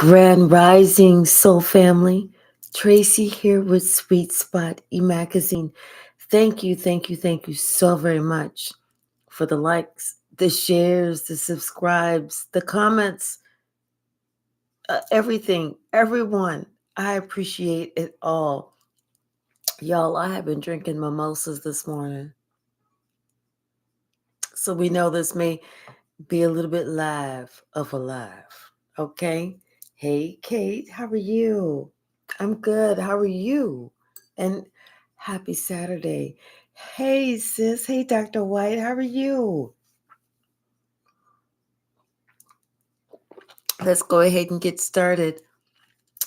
Grand Rising Soul Family. Tracy here with Sweet Spot e-magazine. Thank you so very much for the likes, the shares, the subscribes, the comments, everything, everyone. I appreciate it all. Y'all, I have been drinking mimosas this morning. So we know this may be a little bit live of a live. Okay? Hey, Kate, how are you? I'm good. How are you? And happy Saturday. Hey, sis. Hey, Dr. White. How are you? Let's go ahead and get started.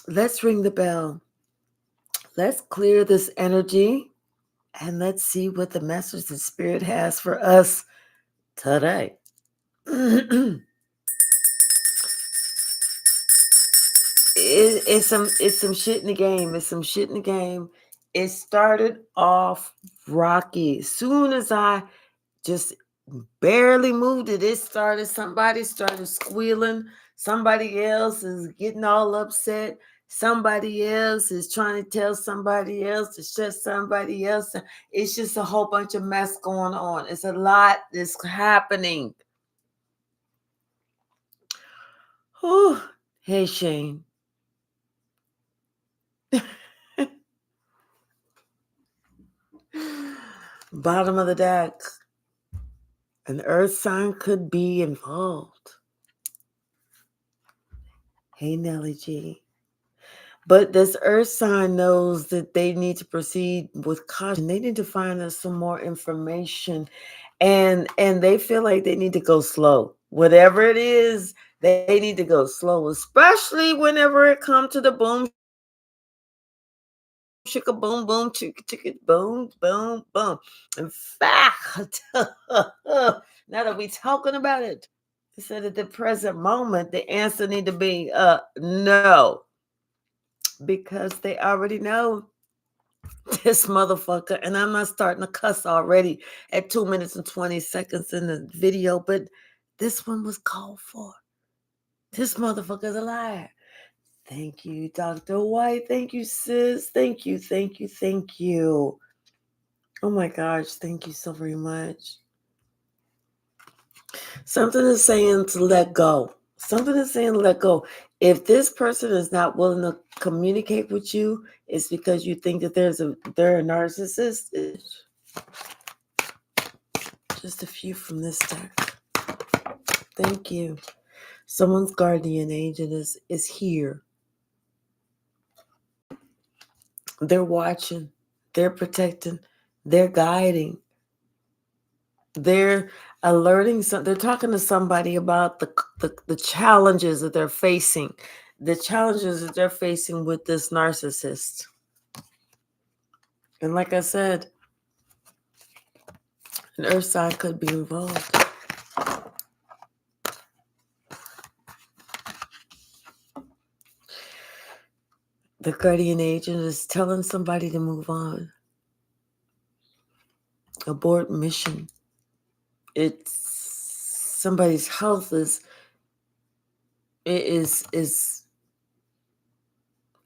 Let's ring the bell. Let's clear this energy and let's see what the message the Spirit has for us today. It's some shit in the game. It's some shit in the game. It started off rocky. Soon as I just barely moved it, somebody started squealing. Somebody else is getting all upset. Somebody else is trying to tell somebody else to shut somebody else. It's just a whole bunch of mess going on. It's a lot that's happening. Whew. Hey, Shane. Bottom of the deck. An earth sign could be involved. Hey, Nellie G. But this earth sign knows that they need to proceed with caution. They need to find us some more information. And they feel like they need to go slow. Whatever it is, they need to go slow, especially whenever it comes to the boom, shika, boom, boom, chicka, chicka, boom, boom, boom. In fact, now that we're talking about it, they said at the present moment, the answer need to be no. Because they already know this motherfucker, and I'm not starting to cuss already at 2 minutes and 20 seconds in the video, but this one was called for. This motherfucker's a liar. Thank you, Dr. White. Thank you, sis. Thank you, thank you, thank you. Oh my gosh, thank you so very much. Something is saying to let go. Something is saying let go. If this person is not willing to communicate with you, it's because you think that they're a narcissist. Just a few from this deck. Thank you. Someone's guardian angel is here. They're watching. They're protecting. They're guiding. They're alerting. They're talking to somebody about the challenges that they're facing. The challenges that they're facing with this narcissist. And like I said, an earth sign could be involved. The guardian agent is telling somebody to move on. Abort mission. It's somebody's health is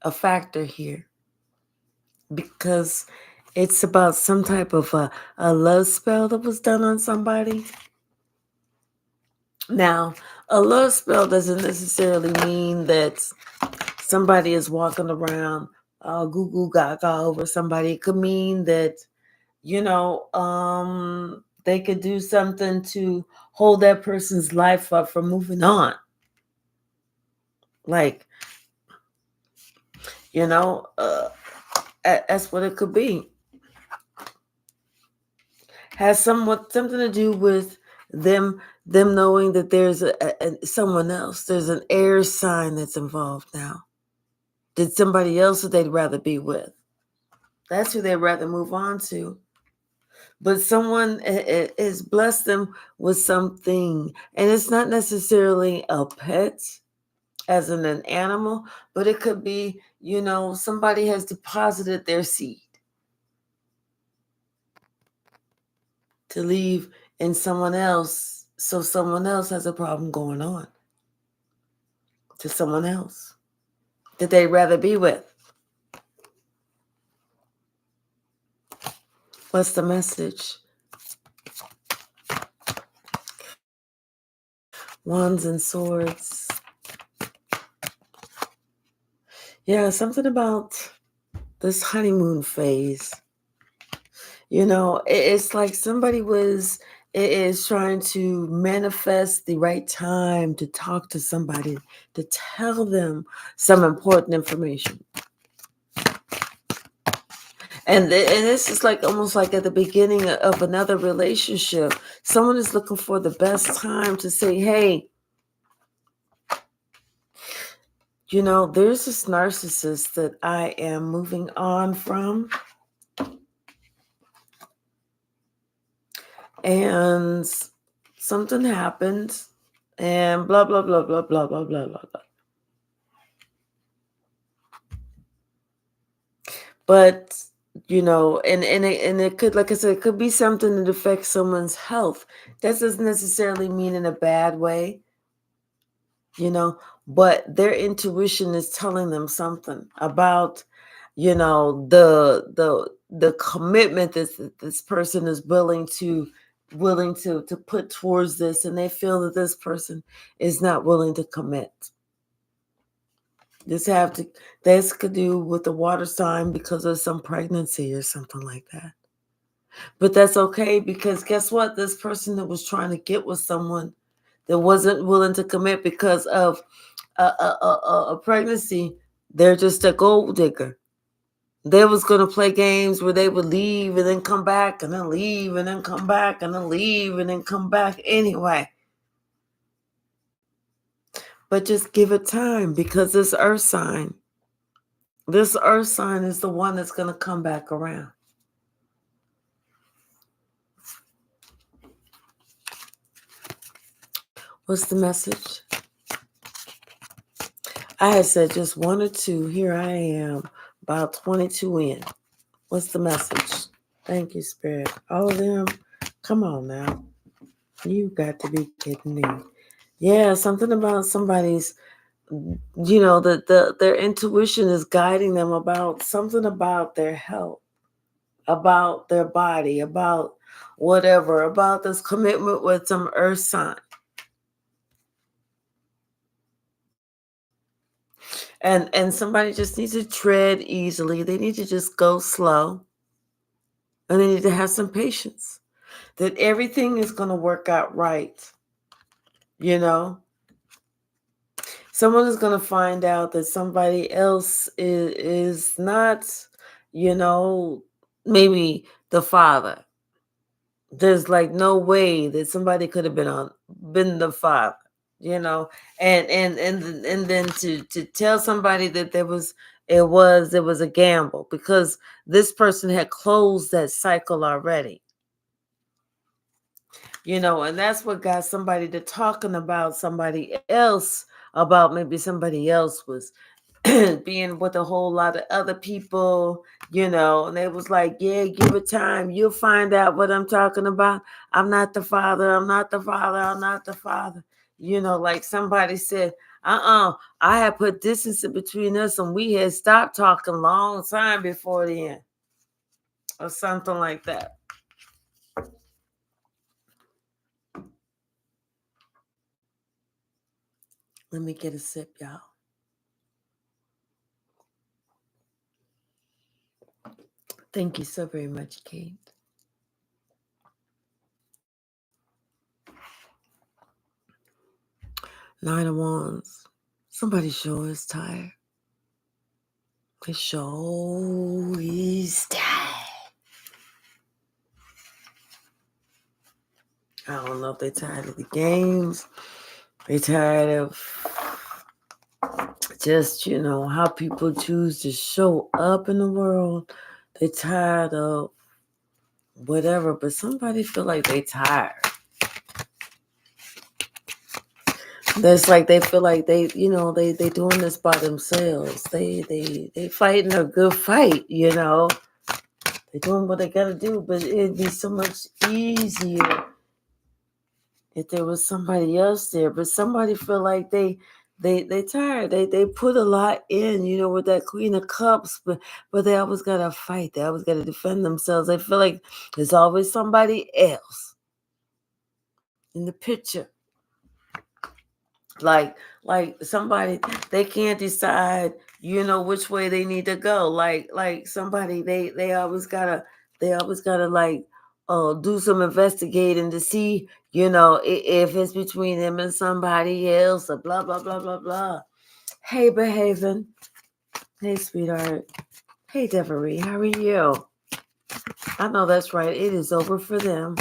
a factor here because it's about some type of a love spell that was done on somebody. Now, a love spell doesn't necessarily mean that somebody is walking around goo goo gaga over somebody. It could mean that, they could do something to hold that person's life up from moving on. Like, that's what it could be. Has something to do with them knowing that there's someone else. There's an air sign that's involved now. Did somebody else that they'd rather be with? That's who they'd rather move on to. But someone has blessed them with something, and it's not necessarily a pet, as in an animal, but it could be, somebody has deposited their seed to leave in someone else, so someone else has a problem going on to someone else. that they'd rather be with. What's the message? Wands and swords. Yeah, something about this honeymoon phase. It's like somebody is trying to manifest the right time to talk to somebody, to tell them some important information. And this is like almost like at the beginning of another relationship. Someone is looking for the best time to say, hey, there's this narcissist that I am moving on from. And something happened and blah, blah, blah, blah, blah, blah, blah, blah, blah. But, and it could, like I said, it could be something that affects someone's health. That doesn't necessarily mean in a bad way, but their intuition is telling them something about, the commitment that this person is willing to put towards this, and they feel that this person is not willing to commit. This could do with the water sign because of some pregnancy or something like that. But that's okay, because guess what? This person that was trying to get with someone that wasn't willing to commit because of a pregnancy, they're just a gold digger. They was going to play games where they would leave and then come back and then leave and then come back and then leave and then come back anyway. But just give it time, because this earth sign is the one that's going to come back around. What's the message? I had said just 1 or 2. Here I am, about 22 in. What's the message? Thank you, Spirit. All of them, come on now. You got to be kidding me. Yeah, something about somebody's, their intuition is guiding them about something about their health, about their body, about whatever, about this commitment with some earth sign. And somebody just needs to tread easily. They need to just go slow. And they need to have some patience. That everything is going to work out right. Someone is going to find out that somebody else is not, maybe the father. There's like no way that somebody could have been the father, and then to tell somebody that it was a gamble, because this person had closed that cycle already. And that's what got somebody to talking about somebody else, about maybe somebody else was being with a whole lot of other people, and they was like, yeah, give it time. You'll find out what I'm talking about. I'm not the father. I'm not the father. I'm not the father. Like somebody said, I had put distance between us and we had stopped talking a long time before the end, or something like that. Let me get a sip, y'all. Thank you so very much, Kate. Nine of Wands. Somebody sure is tired. They sure is tired. I don't know if they're tired of the games. They're tired of just, how people choose to show up in the world. They're tired of whatever, but somebody feel like they tired. That's like they feel like they doing this by themselves. They fighting a good fight, They're doing what they gotta do, but it'd be so much easier if there was somebody else there. But somebody feel like they they tired. They put a lot in, with that Queen of Cups, but they always gotta fight. They always gotta defend themselves. They feel like there's always somebody else in the picture. Like somebody, they can't decide, which way they need to go. Like somebody, they always gotta like do some investigating to see, if it's between them and somebody else, or blah blah blah blah blah. Hey, behaving. Hey, sweetheart. Hey, Devery, how are you? I know that's right. It is over for them.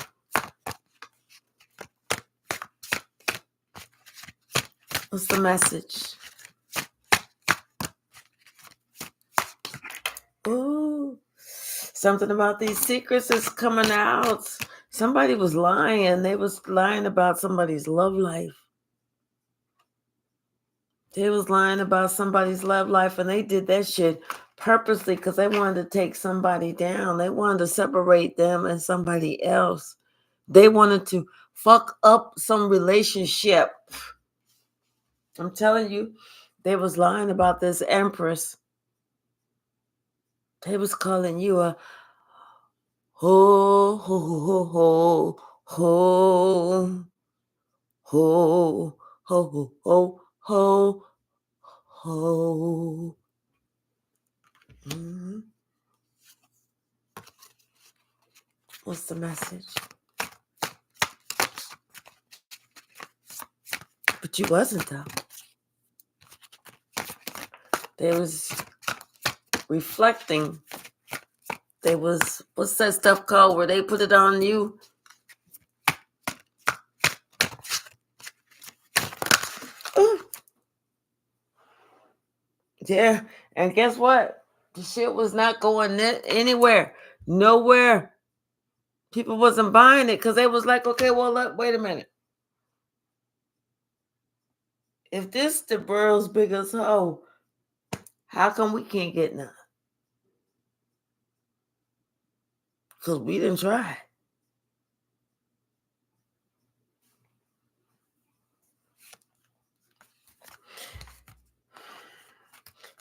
What's the message? Ooh, something about these secrets is coming out. Somebody was lying. They was lying about somebody's love life. They was lying about somebody's love life, and they did that shit purposely because they wanted to take somebody down. They wanted to separate them and somebody else. They wanted to fuck up some relationship. I'm telling you, they was lying about this Empress. They was calling you a ho ho ho ho ho ho ho ho ho ho. Mhm. What's the message? But you wasn't though. They was reflecting. They was, what's that stuff called where they put it on you? Ooh. Yeah, and guess what? The shit was not going anywhere, nowhere. People wasn't buying it because they was like, okay, well, look, wait a minute. If this the world's biggest hoe, how come we can't get none? Because we didn't try.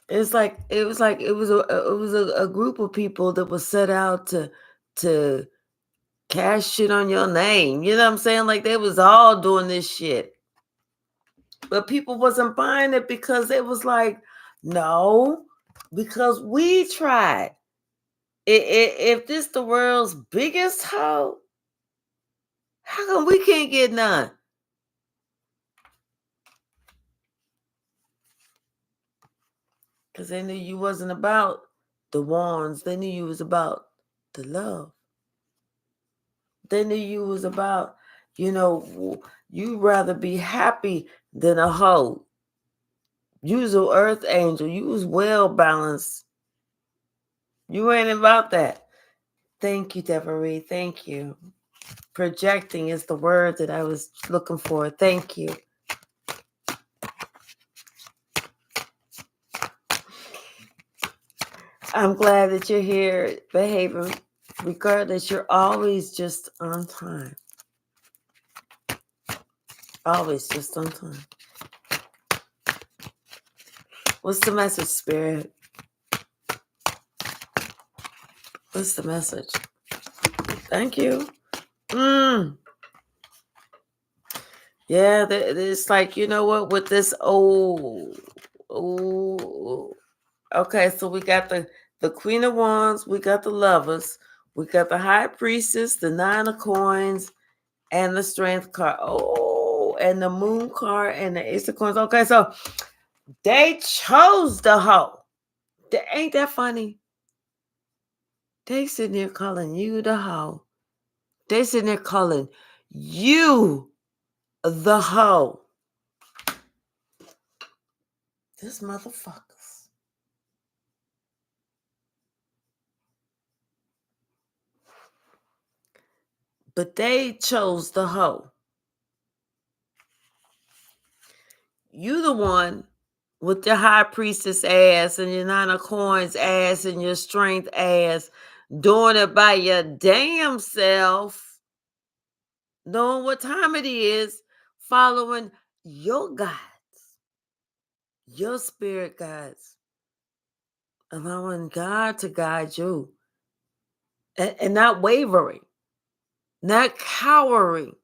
It was a group of people that was set out to cash shit on your name. You know what I'm saying? Like they was all doing this shit. But people wasn't buying it because it was like, no, because we tried. If this the world's biggest hoe, how come we can't get none? Because they knew you wasn't about the wands. They knew you was about the love. They knew you was about, you rather be happy than a hoe. You was an earth angel. You was well balanced. You ain't about that. Thank you, Deborah. Thank you. Projecting is the word that I was looking for. Thank you. I'm glad that you're here behaving. Regardless, you're always just on time. Always just on time. What's the message, Spirit? What's the message? Thank you. Yeah, it's like, you know what, with this okay, so we got the Queen of Wands, we got the Lovers, we got the High Priestess, the Nine of Coins, and the Strength card. Oh, and the Moon card and the Ace of Coins. Okay, so they chose the hoe. Ain't that funny? They sitting there calling you the hoe. They sitting there calling you the hoe. This motherfuckers. But they chose the hoe. You the one with your High Priestess ass and your Nine of Coins ass and your Strength ass doing it by your damn self, knowing what time it is, following your guides. Your spirit guides, allowing God to guide you, and not wavering, not cowering,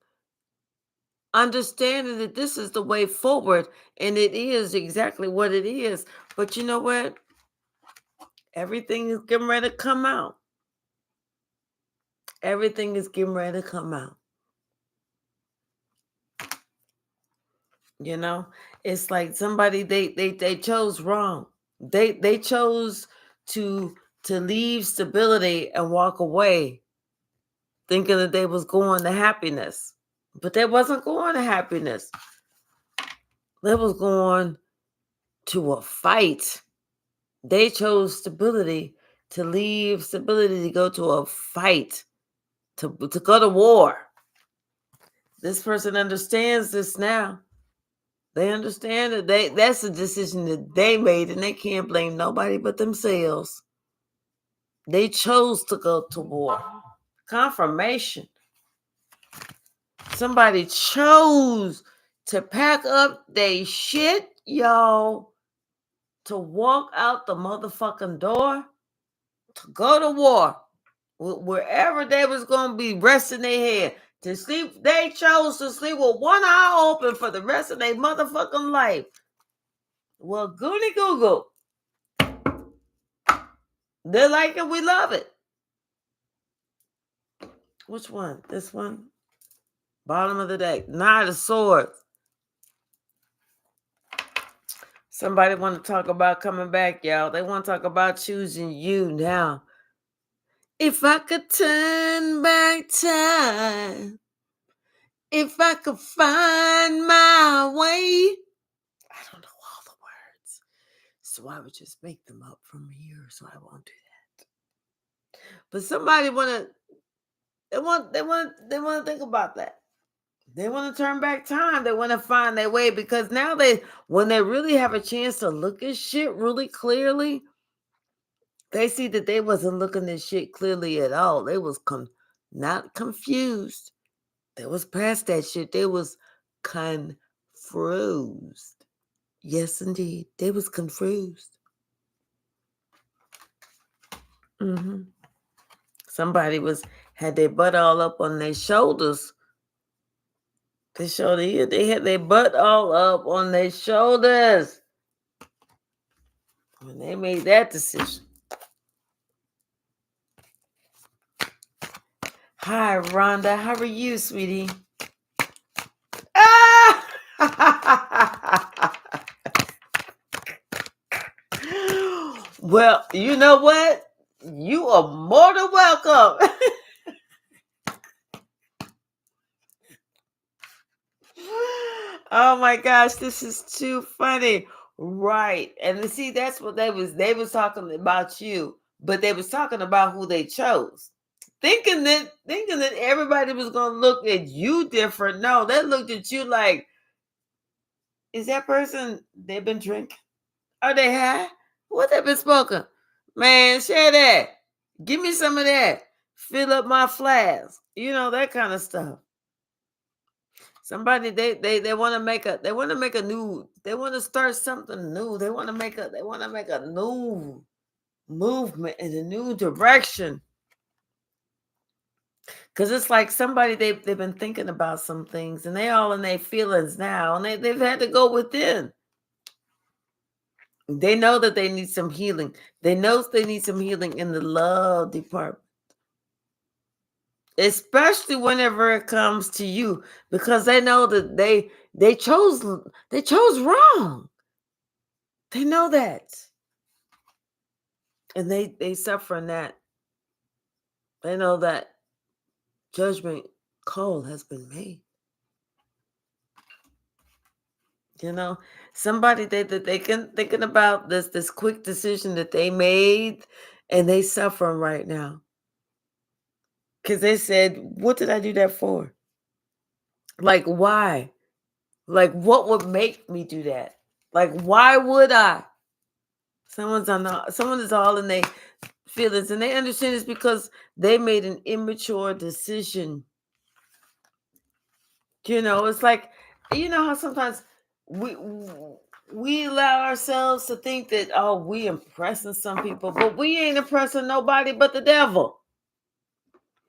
understanding that this is the way forward, and it is exactly what it is. But you know what? Everything is getting ready to come out. Everything is getting ready to come out. You know, it's like somebody they chose wrong. They chose to leave stability and walk away, thinking that they was going to happiness, but they wasn't going to happiness. They was going to a fight. They chose stability to leave stability to go to a fight, to go to war. This person understands this now. They understand that that's a decision that they made, and they can't blame nobody but themselves. They chose to go to war. Confirmation. Somebody chose to pack up their shit, y'all, to walk out the motherfucking door, to go to war. Wherever they was going to be resting their head, to sleep. They chose to sleep with one eye open for the rest of their motherfucking life. Well, goody goo goo. They like it, we love it. Which one? This one? Bottom of the deck. Nine of Swords. Somebody want to talk about coming back, y'all. They want to talk about choosing you now. If I could turn back time, if I could find my way. I don't know all the words, so I would just make them up from here, so I won't do that. But somebody they want to think about that. They want to turn back time. They want to find their way, because now when they really have a chance to look at shit really clearly, they see that they wasn't looking at shit clearly at all. They was not confused. They was past that shit. They was confused. Yes, indeed. They was confused. Mm-hmm. Somebody had their butt all up on their shoulders. They had their butt all up on their shoulders when they made that decision. Hi, Rhonda. How are you, sweetie? Ah! Well, you know what? You are more than welcome. Oh my gosh, this is too funny. Right. And see, that's what they was talking about you, but they was talking about who they chose. Thinking that everybody was gonna look at you different. No, they looked at you like, is that person, they've been drinking? Are they high? What they been smoking? Man, share that. Give me some of that. Fill up my flask. You know, that kind of stuff. Somebody they want to make a new, they want to start something new. They want to make a new movement in a new direction. Cause it's like somebody they've been thinking about some things, and they all in their feelings now, and they've had to go within. They know that they need some healing. They know they need some healing in the love department, especially whenever it comes to you, because they know that they chose wrong. They know that, and they suffer in that. They know that judgment call has been made. You know, somebody that they can thinking about this quick decision that they made, and they suffering right now because they said, "What did I do that for? Like, why? Like, what would make me do that? Like, why would I?" Someone is all in their feelings, and they understand it's because they made an immature decision. You know, it's like, you know how sometimes we allow ourselves to think that, oh, we impressing some people, but we ain't impressing nobody but the devil.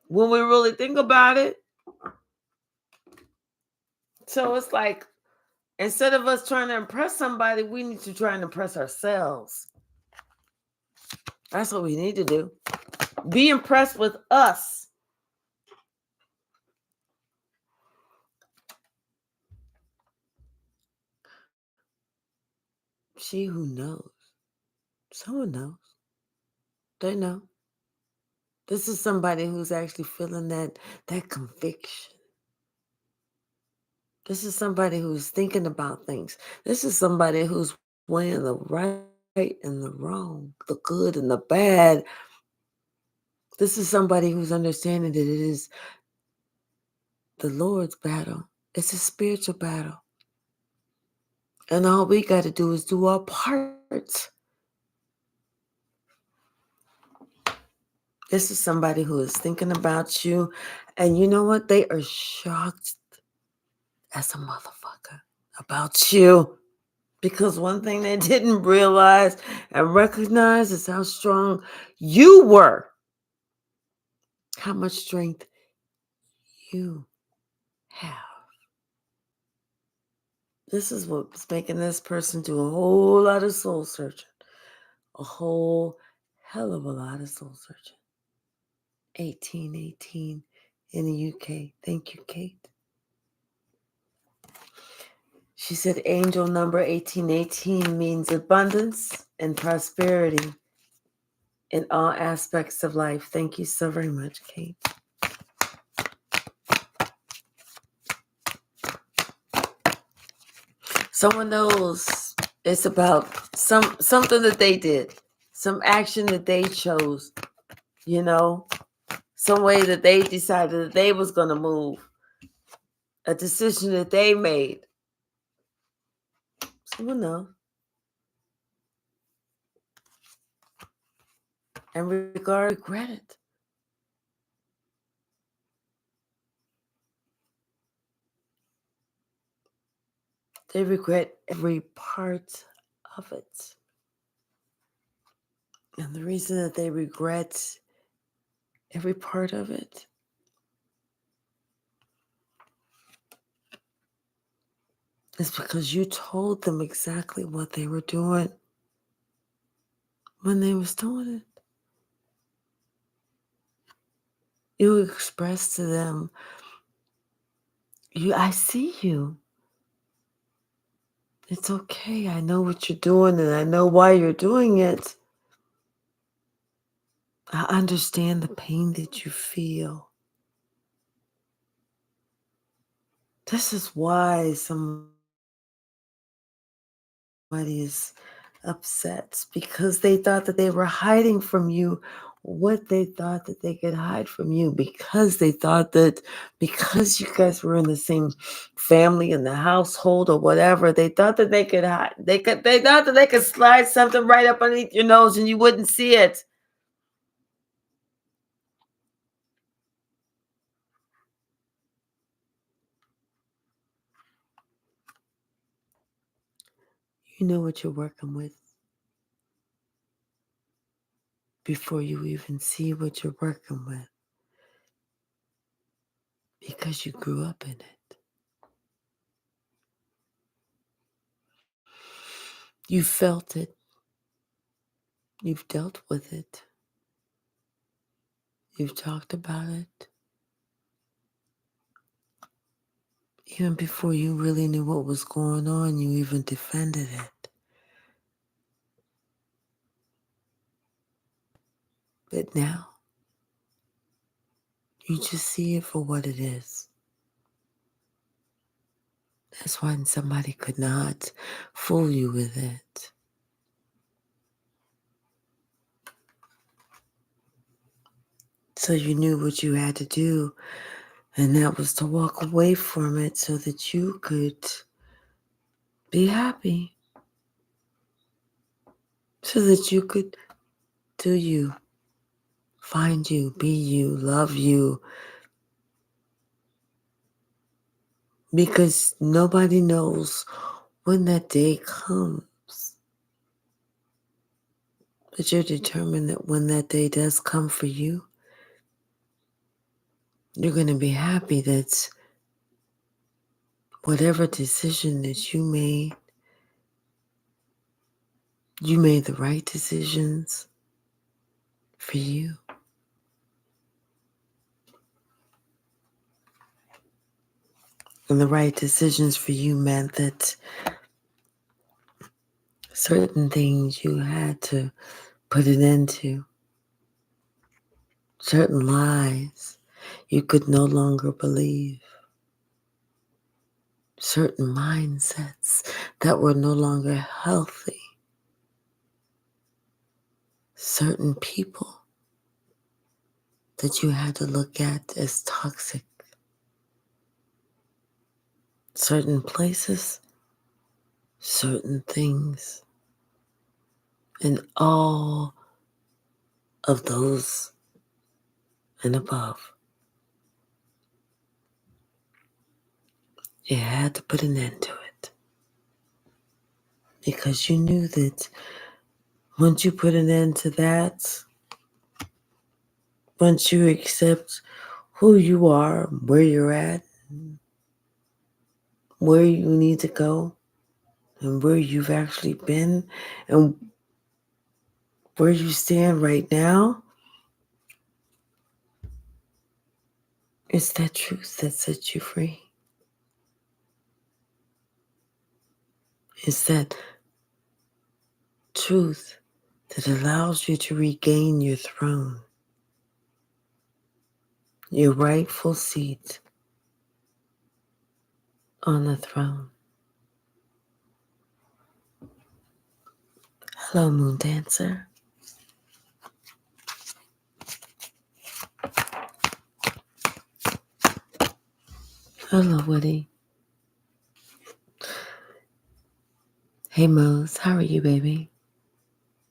When we really think about it. So it's like, instead of us trying to impress somebody, we need to try and impress ourselves. That's what we need to do. Be impressed with us. She who knows. Someone knows. They know. This is somebody who's actually feeling that conviction. This is somebody who's thinking about things. This is somebody who's weighing the right and the wrong, the good and the bad. This is somebody who's understanding that it is the Lord's battle. It's a spiritual battle. And all we got to do is do our part. This is somebody who is thinking about you. And you know what? They are shocked as a motherfucker about you. Because one thing they didn't realize and recognize is how strong you were. How much strength you have. This is what's making this person do a whole lot of soul searching. A whole hell of a lot of soul searching. 1818 in the UK. Thank you, Kate. She said angel number 1818 means abundance and prosperity in all aspects of life. Thank you so very much, Kate. Someone knows it's about something that they did, some action that they chose, some way that they decided that they was going to move, a decision that they made. Someone knows. And regret it. They regret every part of it. And the reason that they regret every part of it is because you told them exactly what they were doing when they was doing it. You expressed to them, I see you. It's okay. I know what you're doing and I know why you're doing it. I understand the pain that you feel. This is why somebody is upset, because they thought that they were hiding from you what they thought that they could hide from you, because they thought that because you guys were in the same family in the household or whatever, they thought that they could hide. They thought that they could slide something right up underneath your nose and you wouldn't see it. You know what you're working with before you even see what you're working with, because you grew up in it. You felt it. You've dealt with it. You've talked about it. Even before you really knew what was going on, you even defended it. But now, you just see it for what it is. That's why somebody could not fool you with it. So you knew what you had to do, and that was to walk away from it so that you could be happy. So that you could do you, find you, be you, love you. Because nobody knows when that day comes, that you're determined that when that day does come for you, you're going to be happy that whatever decision that you made the right decisions for you. And the right decisions for you meant that certain things you had to put an end to, certain lies you could no longer believe, certain mindsets that were no longer healthy, certain people that you had to look at as toxic, certain places, certain things, and all of those and above. You had to put an end to it because you knew that once you put an end to that, once you accept who you are, where you're at, where you need to go, and where you've actually been, and where you stand right now, it's that truth that sets you free. It's that truth that allows you to regain your throne, your rightful seat on the throne. Hello, Moon Dancer. Hello, Woody. Hey, Mose, how are you, baby?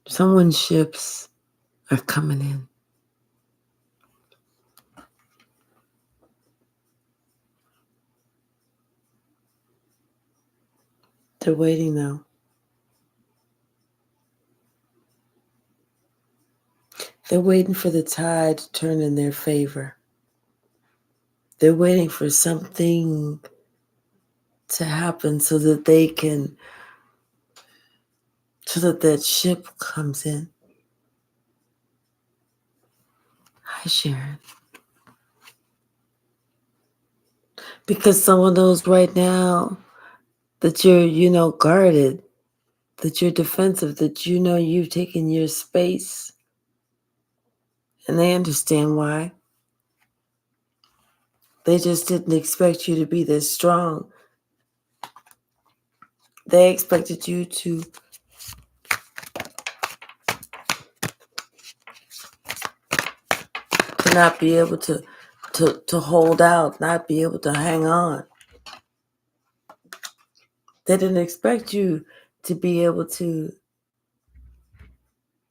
Someone's ships are coming in. They're waiting, though. They're waiting for the tide to turn in their favor. They're waiting for something to happen so that that ship comes in. Hi, Sharon. Because someone knows right now that you're, guarded, that you're defensive, that you've taken your space. And they understand why. They just didn't expect you to be this strong. They expected you to not be able to hold out, not be able to hang on. They didn't expect you to be able to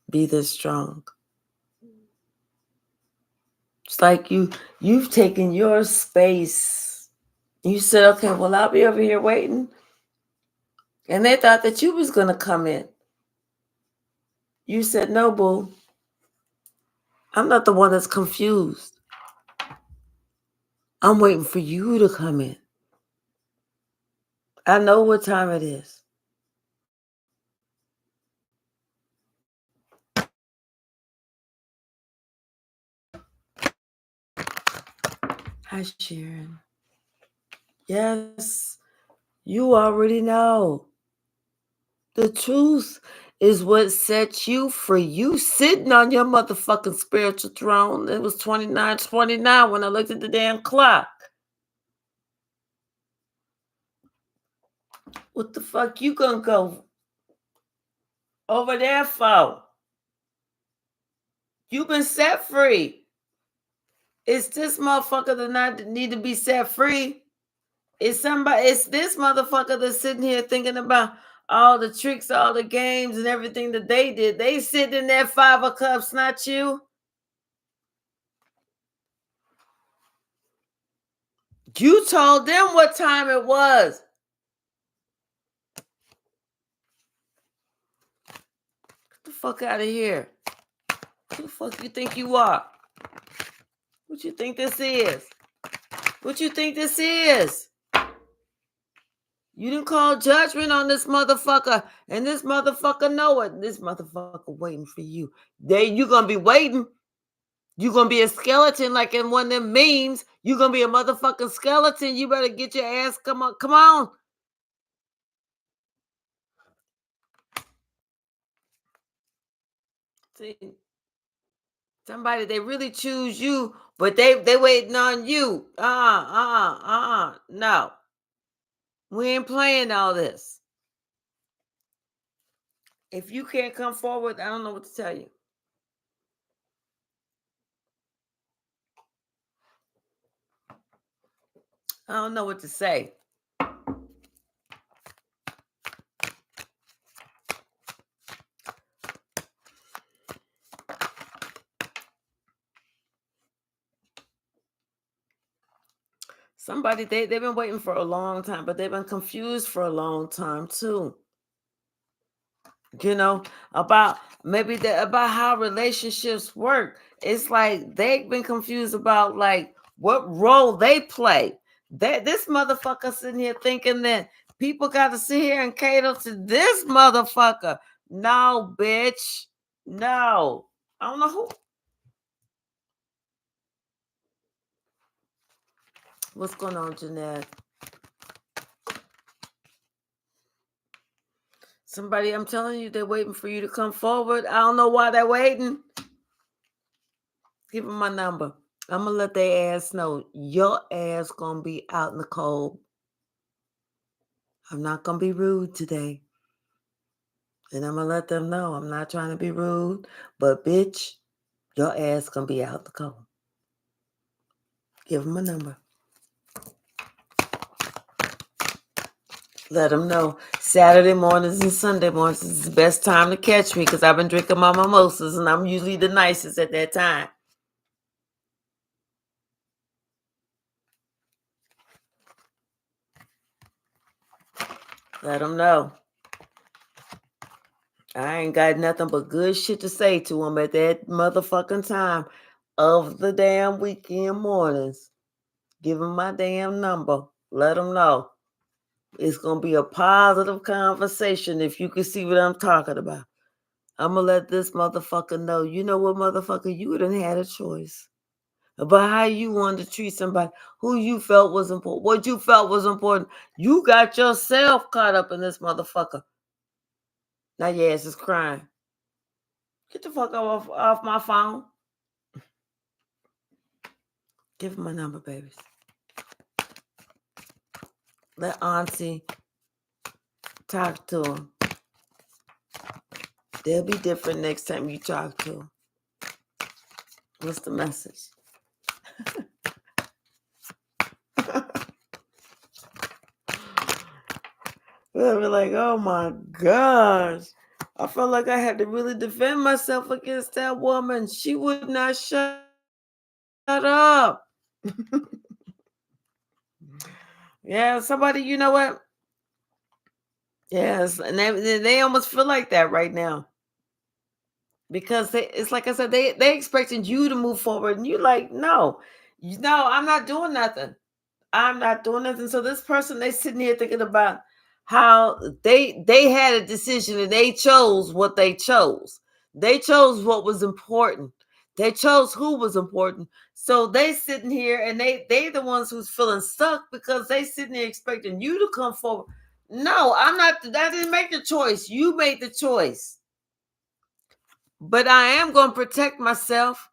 be this strong. It's like you've taken your space. You said, okay, well, I'll be over here waiting. And they thought that you was going to come in. You said, no, boo. I'm not the one that's confused. I'm waiting for you to come in. I know what time it is. Hi, Sharon. Yes, you already know. The truth is what sets you free. You sitting on your motherfucking spiritual throne. It was 29:29 when I looked at the damn clock. What the fuck you gonna go over there for? You been set free. It's this motherfucker that not need to be set free. It's this motherfucker that's sitting here thinking about all the tricks, all the games, and everything that they did. They sitting in that 5 of cups, not you. You told them what time it was. fuck out of here. Who the fuck you think you are? What you think this is? What you think this is? You didn't call judgment on this motherfucker, and this motherfucker know it. This motherfucker waiting for you. You gonna be waiting. You gonna be a skeleton like in one of them memes. You gonna be a motherfucking skeleton. You better get your ass. Come on, come on. See, somebody they really choose you, but they waiting on you. No, we ain't playing all this. If you can't come forward, I don't know what to tell you. I don't know what to say. Somebody they've been waiting for a long time, but they've been confused for a long time too. You know, about about how relationships work. It's like they've been confused about like what role they play. That this motherfucker sitting here thinking that people got to sit here and cater to this motherfucker. No, bitch. No. I don't know who. What's going on, Jeanette? Somebody, I'm telling you, they're waiting for you to come forward. I don't know why they're waiting. Give them my number. I'm going to let their ass know your ass going to be out in the cold. I'm not going to be rude today. And I'm going to let them know I'm not trying to be rude. But, bitch, your ass going to be out the cold. Give them a number. Let them know Saturday mornings and Sunday mornings is the best time to catch me because I've been drinking my mimosas and I'm usually the nicest at that time. Let them know. I ain't got nothing but good shit to say to them at that motherfucking time of the damn weekend mornings. Give them my damn number. Let them know. It's going to be a positive conversation if you can see what I'm talking about. I'm going to let this motherfucker know. You know what, motherfucker? You done had a choice about how you wanted to treat somebody, who you felt was important, what you felt was important. You got yourself caught up in this motherfucker. Now your ass is crying. Get the fuck off my phone. Give him my number, babies. Let Auntie talk to him. They'll be different next time you talk to him. What's the message? They'll be like, oh my gosh. I felt like I had to really defend myself against that woman. She would not shut up. Yeah, somebody, you know what? Yes, and they almost feel like that right now. Because it's like I said, they expecting you to move forward, and you're like, no, I'm not doing nothing. I'm not doing nothing. So this person, they sitting here thinking about how they had a decision and they chose what they chose. They chose what was important. They chose who was important. So they sitting here and they the ones who's feeling stuck because they sitting here expecting you to come forward. No, I'm not. I didn't make the choice. You made the choice. But I am going to protect myself.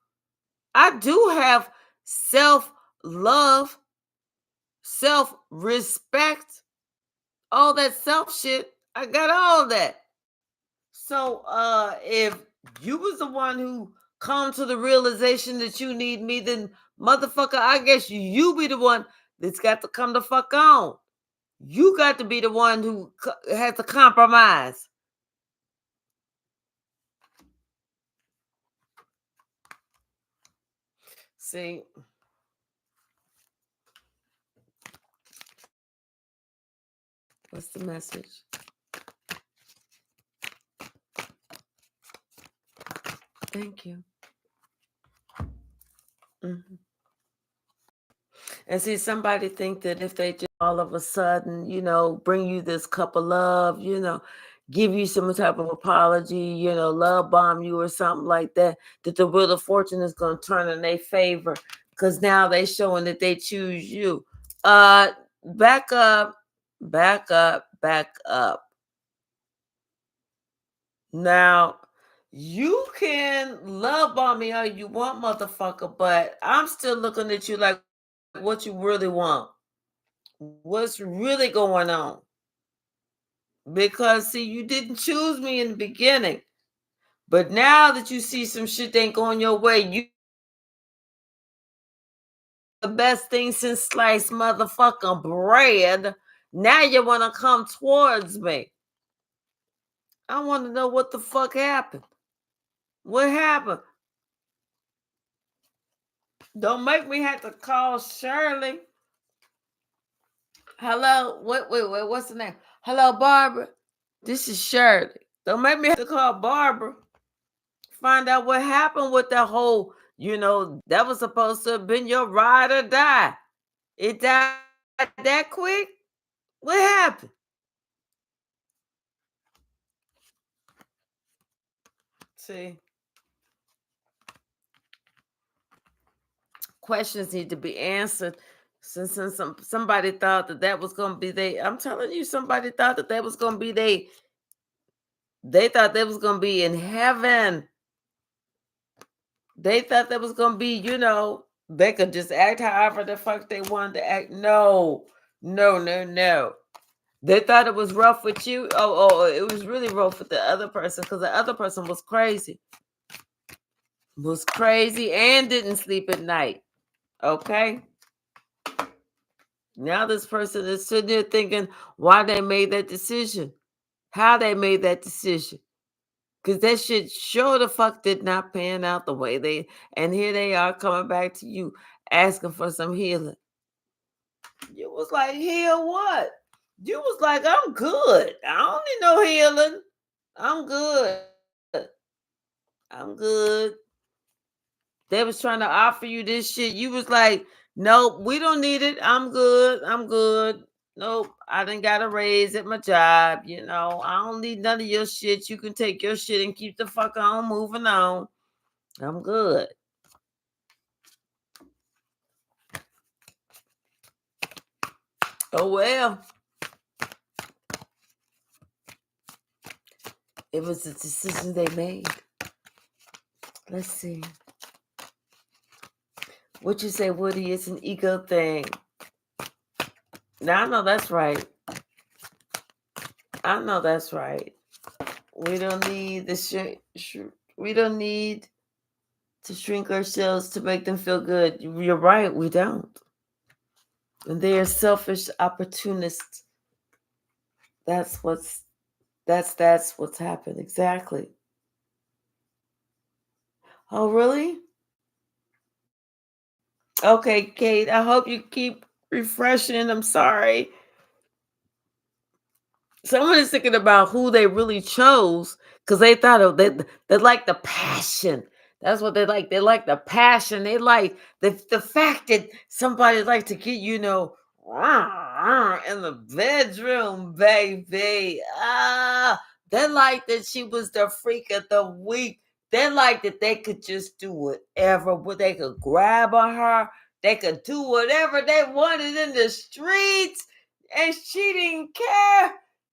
I do have self-love, self-respect, all that self shit. I got all that. So if you was the one who come to the realization that you need me, then motherfucker, I guess you be the one that's got to come the fuck on. You got to be the one who has to compromise. See, what's the message? Thank you. Mhm. And see, somebody think that if they just all of a sudden, bring you this cup of love, give you some type of apology, love bomb you or something like that, that the wheel of fortune is going to turn in their favor because now they showing that they choose you. Uh, back up, back up, back up. Now, you can love bomb me all you want, motherfucker, but I'm still looking at you like what you really want. What's really going on? Because see, you didn't choose me in the beginning, but now that you see some shit ain't going your way, you the best thing since sliced motherfucking bread. Now you want to come towards me. I want to know what the fuck happened. What happened? Don't make me have to call Shirley. Hello, wait, what's the name? Hello, Barbara. This is Shirley. Don't make me have to call Barbara. Find out what happened with that whole, that was supposed to have been your ride or die. It died that quick? What happened? See, questions need to be answered. Since somebody thought that was going to be I'm telling you, somebody thought that was going to be they thought they was going to be in heaven. They thought that was going to be, they could just act however the fuck they wanted to act. No, no, no, no. They thought it was rough with you. Oh, it was really rough with the other person because the other person was crazy. Was crazy and didn't sleep at night. Okay? Now this person is sitting there thinking why they made that decision. How they made that decision. Because that shit sure the fuck did not pan out the way and here they are coming back to you asking for some healing. You was like, heal what? You was like, I'm good. I don't need no healing. I'm good. I'm good. They was trying to offer you this shit. You was like, nope, we don't need it. I'm good. I'm good. Nope, I done got a raise at my job. I don't need none of your shit. You can take your shit and keep the fuck on moving on. I'm good. Oh, well. It was a decision they made. Let's see. What you say, Woody? It's an ego thing. Now, I know that's right. I know that's right. We don't need we don't need to shrink ourselves to make them feel good. You're right, we don't. And they are selfish opportunists. That's what's happened. Exactly. Oh, really? Okay, Kate. I hope you keep refreshing. I'm sorry. Someone is thinking about who they really chose because they thought they like the passion. That's what they like. They like the passion. They like the fact that somebody like to get in the bedroom, baby. They like that she was the freak of the week. They like that they could just do whatever. They could grab on her. They could do whatever they wanted in the streets, and she didn't care.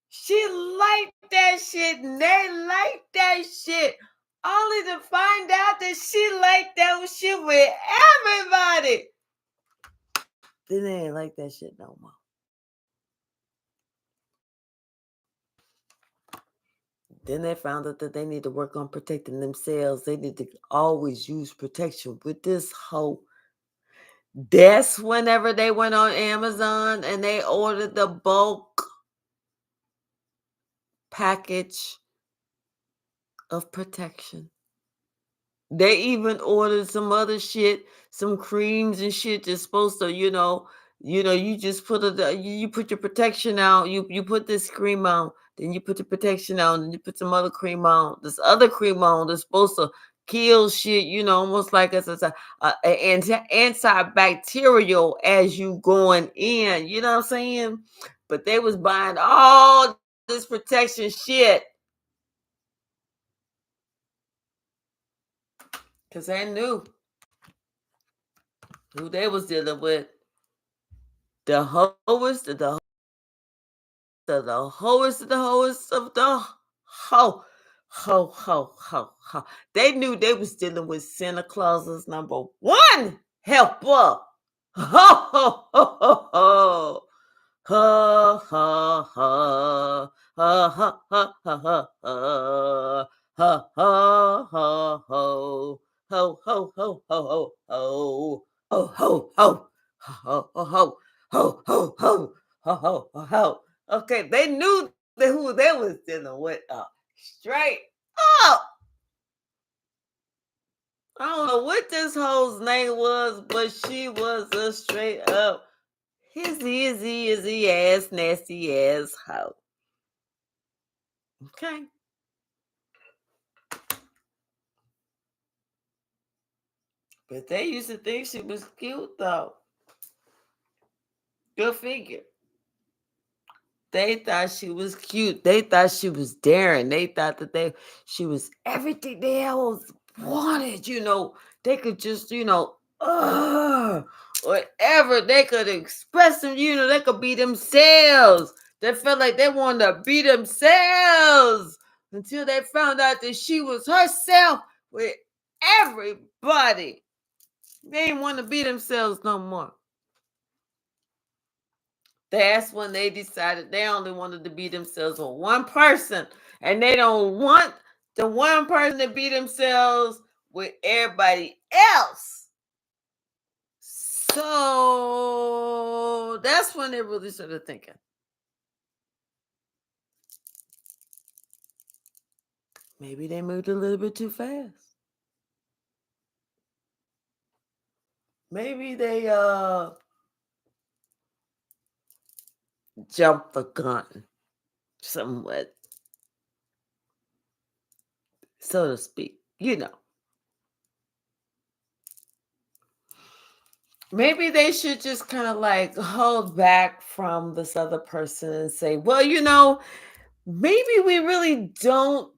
She liked that shit, and they liked that shit. Only to find out that she liked that shit with everybody. Then they ain't like that shit no more. Then they found out that they need to work on protecting themselves. They need to always use protection with this whole. That's whenever they went on Amazon and they ordered the bulk package of protection. They even ordered some other shit, some creams and shit that's supposed to, you just put you put your protection out. You put this cream on, then you put the protection on, and you put some other cream on. This other cream on that's supposed to kill shit, almost like a antibacterial as you going in, you know what I'm saying? But they was buying all this protection shit because they knew who they was dealing with. The hoest, the hoest of the hoest of the ho. They knew they was dealing with Santa Claus's number one helper. Ho ho ho ho ho. Ha ha ha. Ha ha ha ha ha ha. Ha ha ha ho. Ho ho ho ho ho ho. Ho ho ho. Ho ho ho. Ho ho ho. Ho ho ho. Okay, they knew who they was dealing with. Straight up. I don't know what this hoe's name was, but she was a straight up hizzy ass, nasty ass hoe. Okay. But they used to think she was cute though. Go figure. They thought she was cute. They thought she was daring. They thought that she was everything they else wanted. They could just, whatever they could express them. They could be themselves. They felt like they wanted to be themselves until they found out that she was herself with everybody. They didn't want to be themselves no more. That's when they decided they only wanted to be themselves with one person. And they don't want the one person to be themselves with everybody else. So that's when they really started thinking. Maybe they moved a little bit too fast. Maybe they jumped the gun somewhat, so to speak. Maybe they should just kind of like hold back from this other person and say, well, maybe we really don't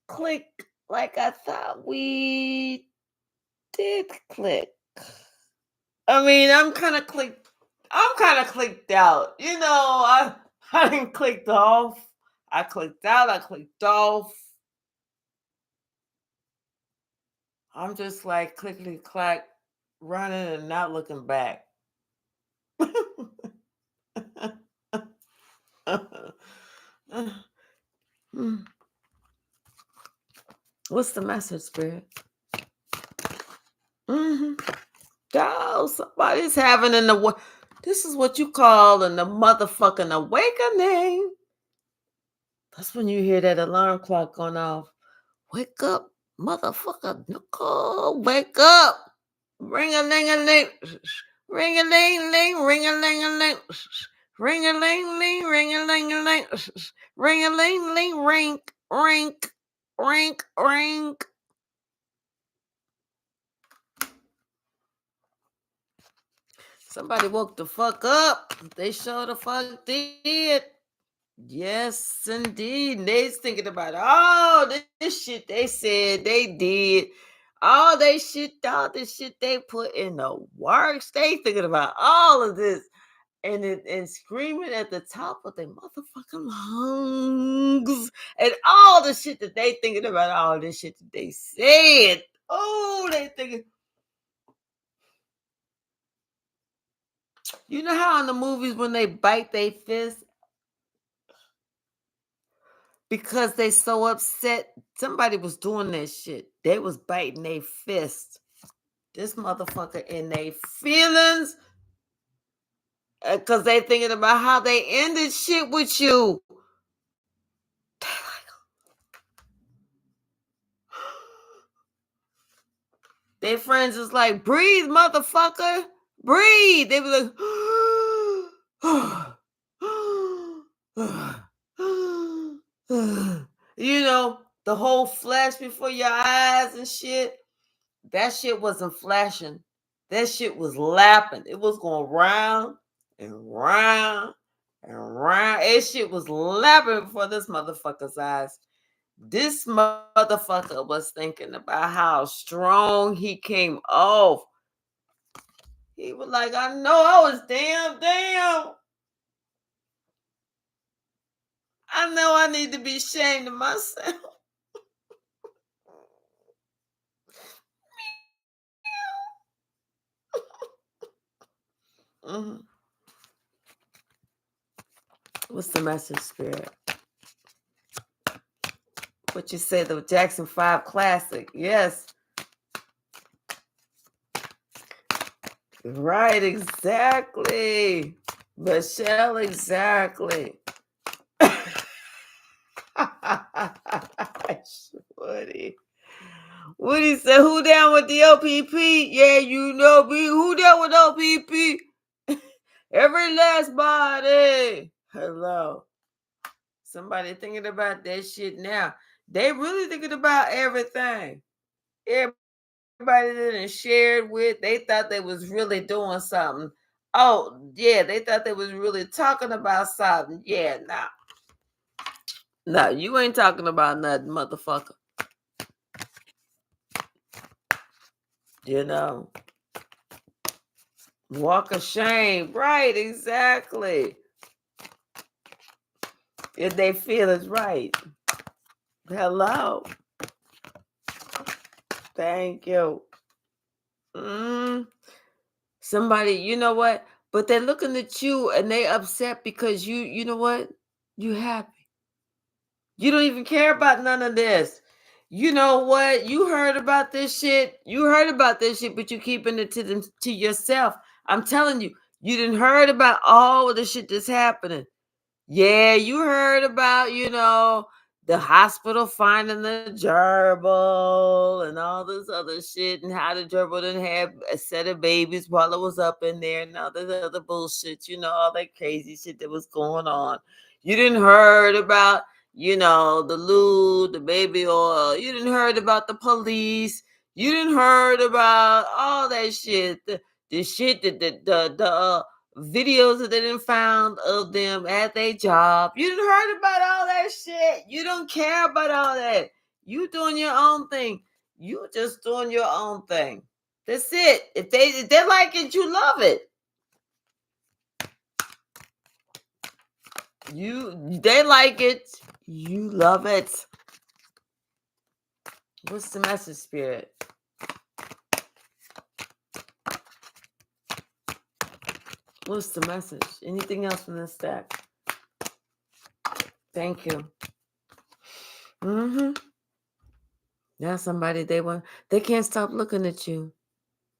click like I thought we did click. I mean, I'm kind of clicked out. I didn't clicked off. I clicked out, I clicked off. I'm just like clickety clack running and not looking back. What's the message, Spirit? Oh, somebody's having this is what you call in the motherfucking awakening. That's when you hear that alarm clock going off. Wake up, motherfucker, Nicole, wake up. Ring a ling a ling. Ring a ling ling, ring a ling a ling. Ring a ling ling, ring a ling a ling. Ring a ling ling, rink, rink, rink, rink. Somebody woke the fuck up. They sure the fuck did. Yes, indeed. They's thinking about all this shit they said they did. All this shit they put in the works. They thinking about all of this and screaming at the top of their motherfucking lungs and all the shit that they thinking about all this shit that they said. Oh, they thinking. You know how in the movies when they bite their fist because they so upset? Somebody was doing that shit. They was biting their fist. This motherfucker in their feelings because they thinking about how they ended shit with you. Their friends is like, breathe, motherfucker. Breathe. They was like, the whole flash before your eyes and shit. That shit wasn't flashing. That shit was lapping. It was going round and round and round. That shit was lapping before this motherfucker's eyes. This motherfucker was thinking about how strong he came off. He was like, I know I was damn. I know I need to be ashamed of myself. Mm-hmm. What's the message, Spirit? What you say, the Jackson 5 classic? Yes. Right, exactly. Michelle, exactly. Woody. Woody said, who down with the OPP? Yeah, you know me. Who down with OPP? Every last body. Hello. Somebody thinking about that shit now. They really thinking about everything. Everybody that they shared with, they thought they was really doing something. Oh, yeah, they thought they was really talking about something. Yeah, nah. No, you ain't talking about nothing, motherfucker. You know. Walk of shame. Right, exactly. If they feel it's right. Hello. Thank you. Somebody, you know what? But they're looking at you and they upset because you know what? You happy. You don't even care about none of this. You know what? You heard about this shit. You heard about this shit, but you keeping it to yourself. I'm telling you, you didn't heard about all of the shit that's happening. Yeah, you heard about, the hospital finding the gerbil and all this other shit and how the gerbil didn't have a set of babies while it was up in there and all this other bullshit, all that crazy shit that was going on. You didn't heard about, the lube, the baby oil. You didn't heard about the police. You didn't heard about all that shit. The shit that the videos that they didn't found of them at their job. You didn't heard about all that shit. You don't care about all that. You doing your own thing. You just doing your own thing. That's it. If they like it, you love it. They like it. You love it. What's the message, Spirit? What's the message? Anything else from this stack? Thank you. Now somebody they can't stop looking at you.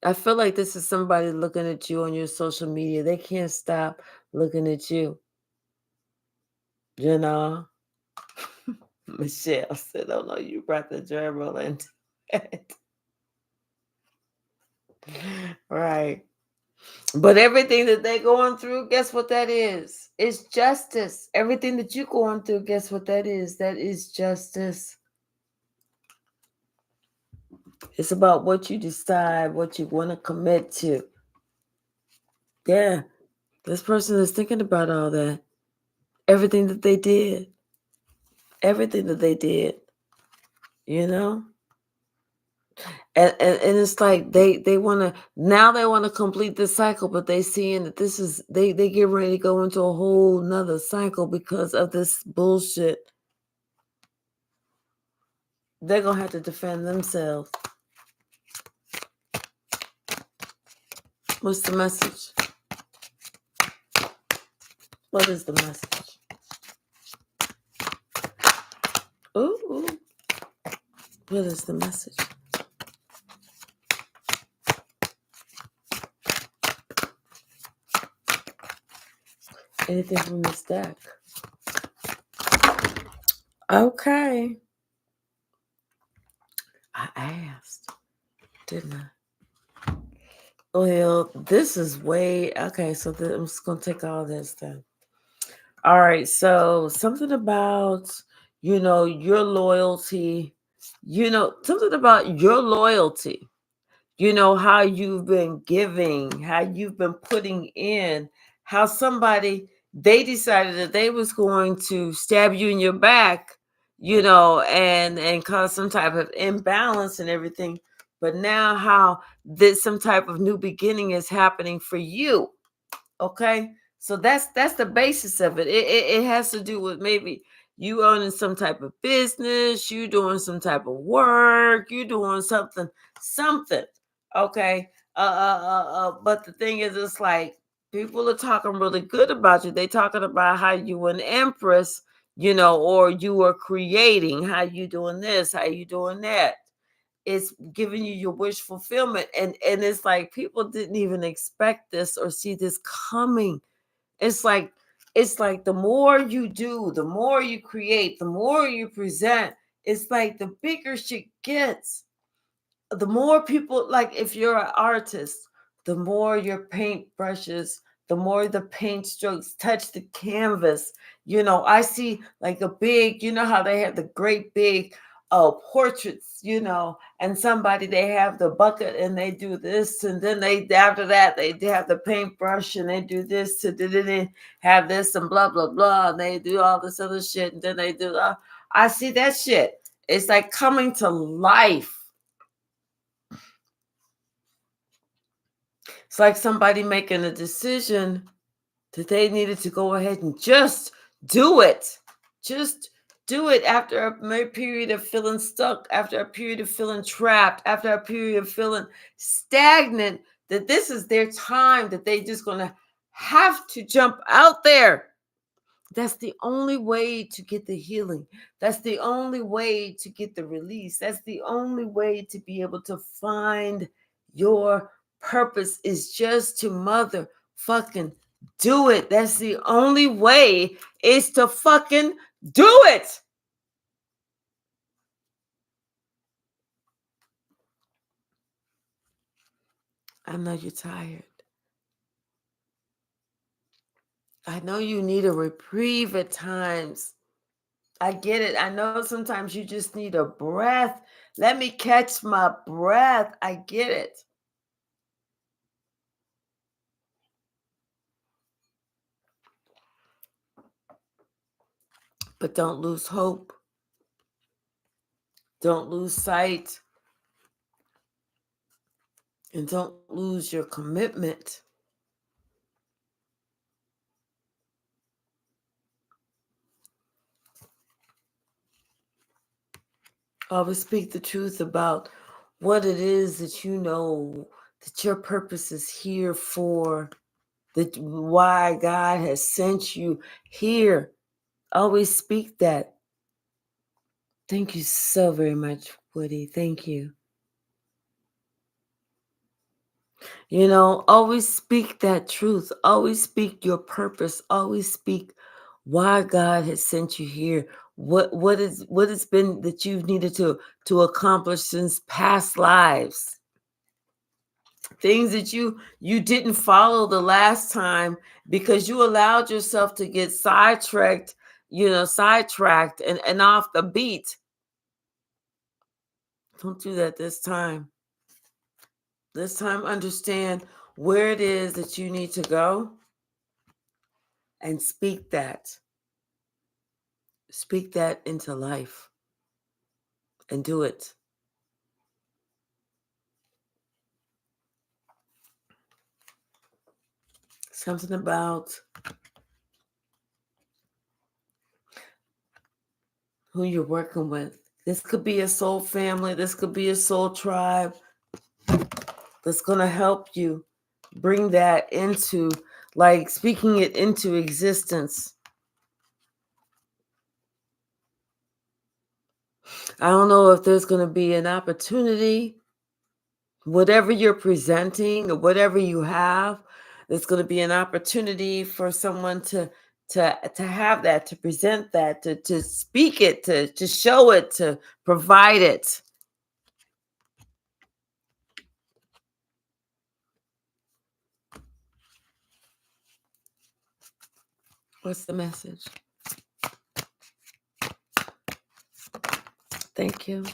I feel like this is somebody looking at you on your social media. They can't stop looking at you. Michelle said, oh no, you brought the gerbil into it. Right. But everything that they're going through, guess what that is? It's justice. Everything that you're going through, guess what that is? That is justice. It's about what you decide, what you want to commit to. Yeah. This person is thinking about all that. Everything that they did. Everything that they did. And it's like they want to complete this cycle, but they seeing that this is they get ready to go into a whole nother cycle because of this bullshit. They're gonna have to defend themselves. What's the message? What is the message? Ooh. What is the message? Anything from this deck? Okay. I asked, didn't I? Well, this is way okay. So I'm just gonna take all this then. All right. So something about your loyalty. Something about your loyalty. how you've been giving, how you've been putting in, how somebody, they decided that they was going to stab you in your back, and cause some type of imbalance and everything. But now how this some type of new beginning is happening for you. Okay, so that's the basis of it. It has to do with maybe you owning some type of business, you doing some type of work, you doing something. Okay, but the thing is, it's like people are talking really good about you. They talking about how you an empress, or you are creating, how you doing this, how you doing that. It's giving you your wish fulfillment, and it's like people didn't even expect this or see this coming. It's like the more you do, the more you create, the more you present, it's like the bigger shit gets. The more people, like if you're an artist, the more your paint brushes, the more the paint strokes touch the canvas. I see like a big, how they have the great big portraits, and somebody, they have the bucket and they do this, and then they, after that, they have the paintbrush and they do this to they have this and blah blah blah, and they do all this other shit, and then they do I see that shit. It's like coming to life. It's like somebody making a decision that they needed to go ahead and just do it. Just do it after a period of feeling stuck, after a period of feeling trapped, after a period of feeling stagnant, that this is their time, that they just going to have to jump out there. That's the only way to get the healing. That's the only way to get the release. That's the only way to be able to find your purpose, is just to mother fucking do it. That's the only way, is to fucking do it. I know you're tired. I know you need a reprieve at times. I get it. I know sometimes you just need a breath. Let me catch my breath. I get it. But don't lose hope. Don't lose sight. And don't lose your commitment. Always speak the truth about what it is that you know that your purpose is here for, that why God has sent you here. Always speak that. Thank you so very much, Woody. Thank you. Always speak that truth. Always speak your purpose. Always speak why God has sent you here. What it's been that you've needed to accomplish since past lives. Things that you didn't follow the last time because you allowed yourself to get sidetracked, and off the beat. Don't do that this time. This time, understand where it is that you need to go and speak that. Speak that into life and do it. Something about who you're working with. This could be a soul family. This could be a soul tribe that's going to help you bring that into, like, speaking it into existence. I don't know if there's going to be an opportunity, whatever you're presenting or whatever you have, there's going to be an opportunity for someone to have that, to present that, to speak it, to show it, to provide it. What's the message? Thank you.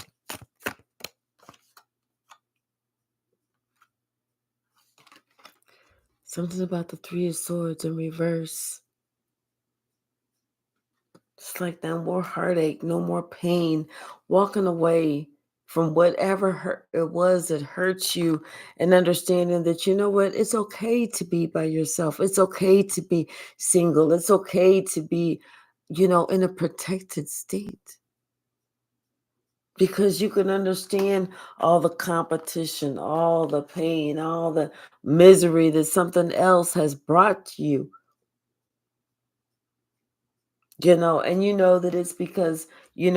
Something about the Three of Swords in reverse. It's like no more heartache, no more pain, walking away from whatever it was that hurts you, and understanding that, you know what, it's okay to be by yourself. It's okay to be single. It's okay to be, in a protected state. Because you can understand all the competition, all the pain, all the misery that something else has brought you. And you know that it's because, you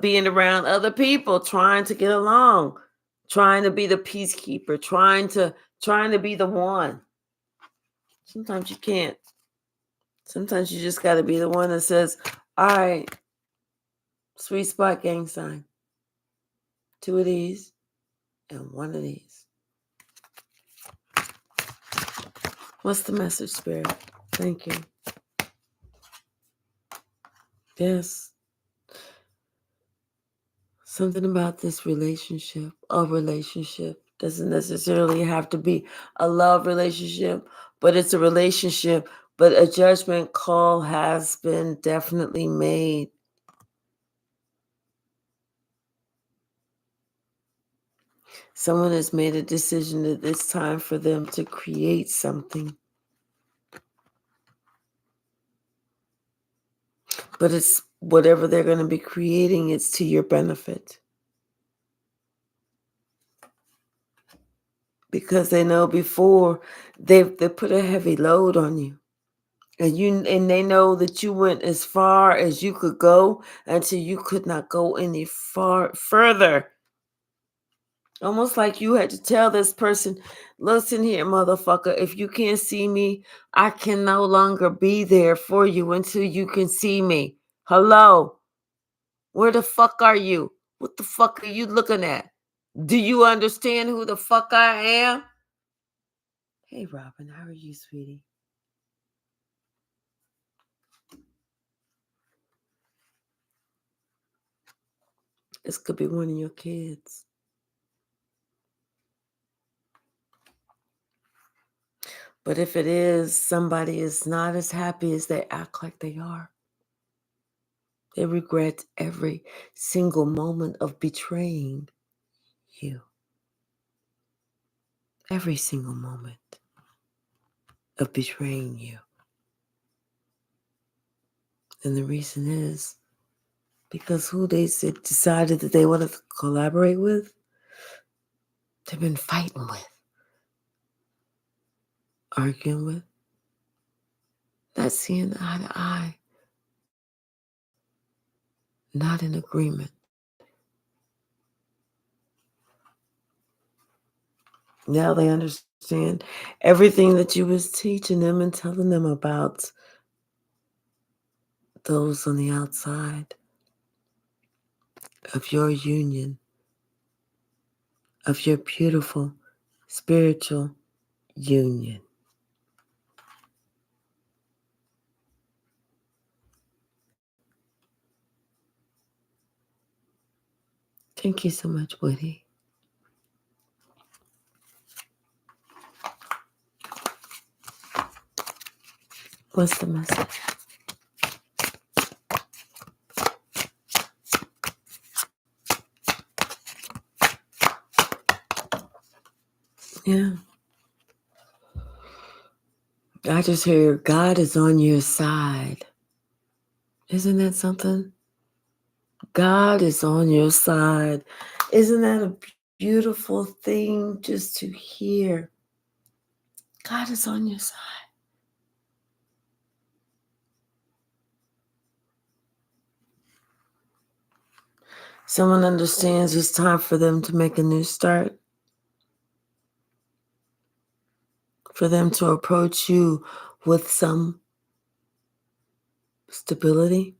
being around other people, trying to get along, trying to be the peacekeeper, trying to be the one. Sometimes you can't. Sometimes you just got to be the one that says, all right, sweet spot gang sign, 2 of these and 1 of these. What's the message, Spirit? Thank you. Yes. Something about this relationship, a relationship, doesn't necessarily have to be a love relationship, but it's a relationship. But a judgment call has been definitely made. Someone has made a decision that it's time for them to create something. But it's whatever they're going to be creating, it's to your benefit. Because they know before they put a heavy load on you. And they know that you went as far as you could go until you could not go any further. Almost like you had to tell this person, listen here, motherfucker, if you can't see me, I can no longer be there for you until you can see me. Hello? Where the fuck are you? What the fuck are you looking at? Do you understand who the fuck I am? Hey, Robin, how are you, sweetie? This could be one of your kids. But if it is, somebody is not as happy as they act like they are. They regret every single moment of betraying you. Every single moment of betraying you. And the reason is because who they decided that they wanted to collaborate with, they've been fighting with, arguing with, not seeing eye to eye, not in agreement. Now they understand everything that you was teaching them and telling them about those on the outside of your union, of your beautiful spiritual union. Thank you so much, Woody. What's the message? Yeah. I just hear God is on your side. Isn't that something? God is on your side. Isn't that a beautiful thing just to hear? God is on your side. Someone understands it's time for them to make a new start. For them to approach you with some stability.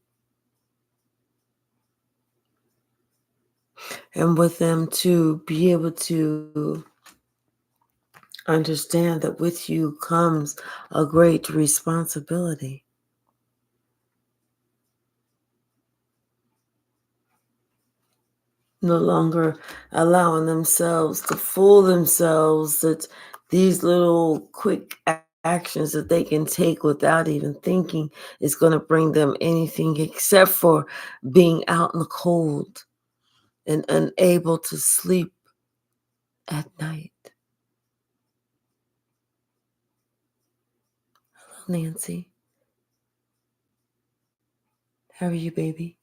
And with them to be able to understand that with you comes a great responsibility. No longer allowing themselves to fool themselves that These little quick actions that they can take without even thinking is going to bring them anything except for being out in the cold and unable to sleep at night. Hello, Nancy. How are you, baby?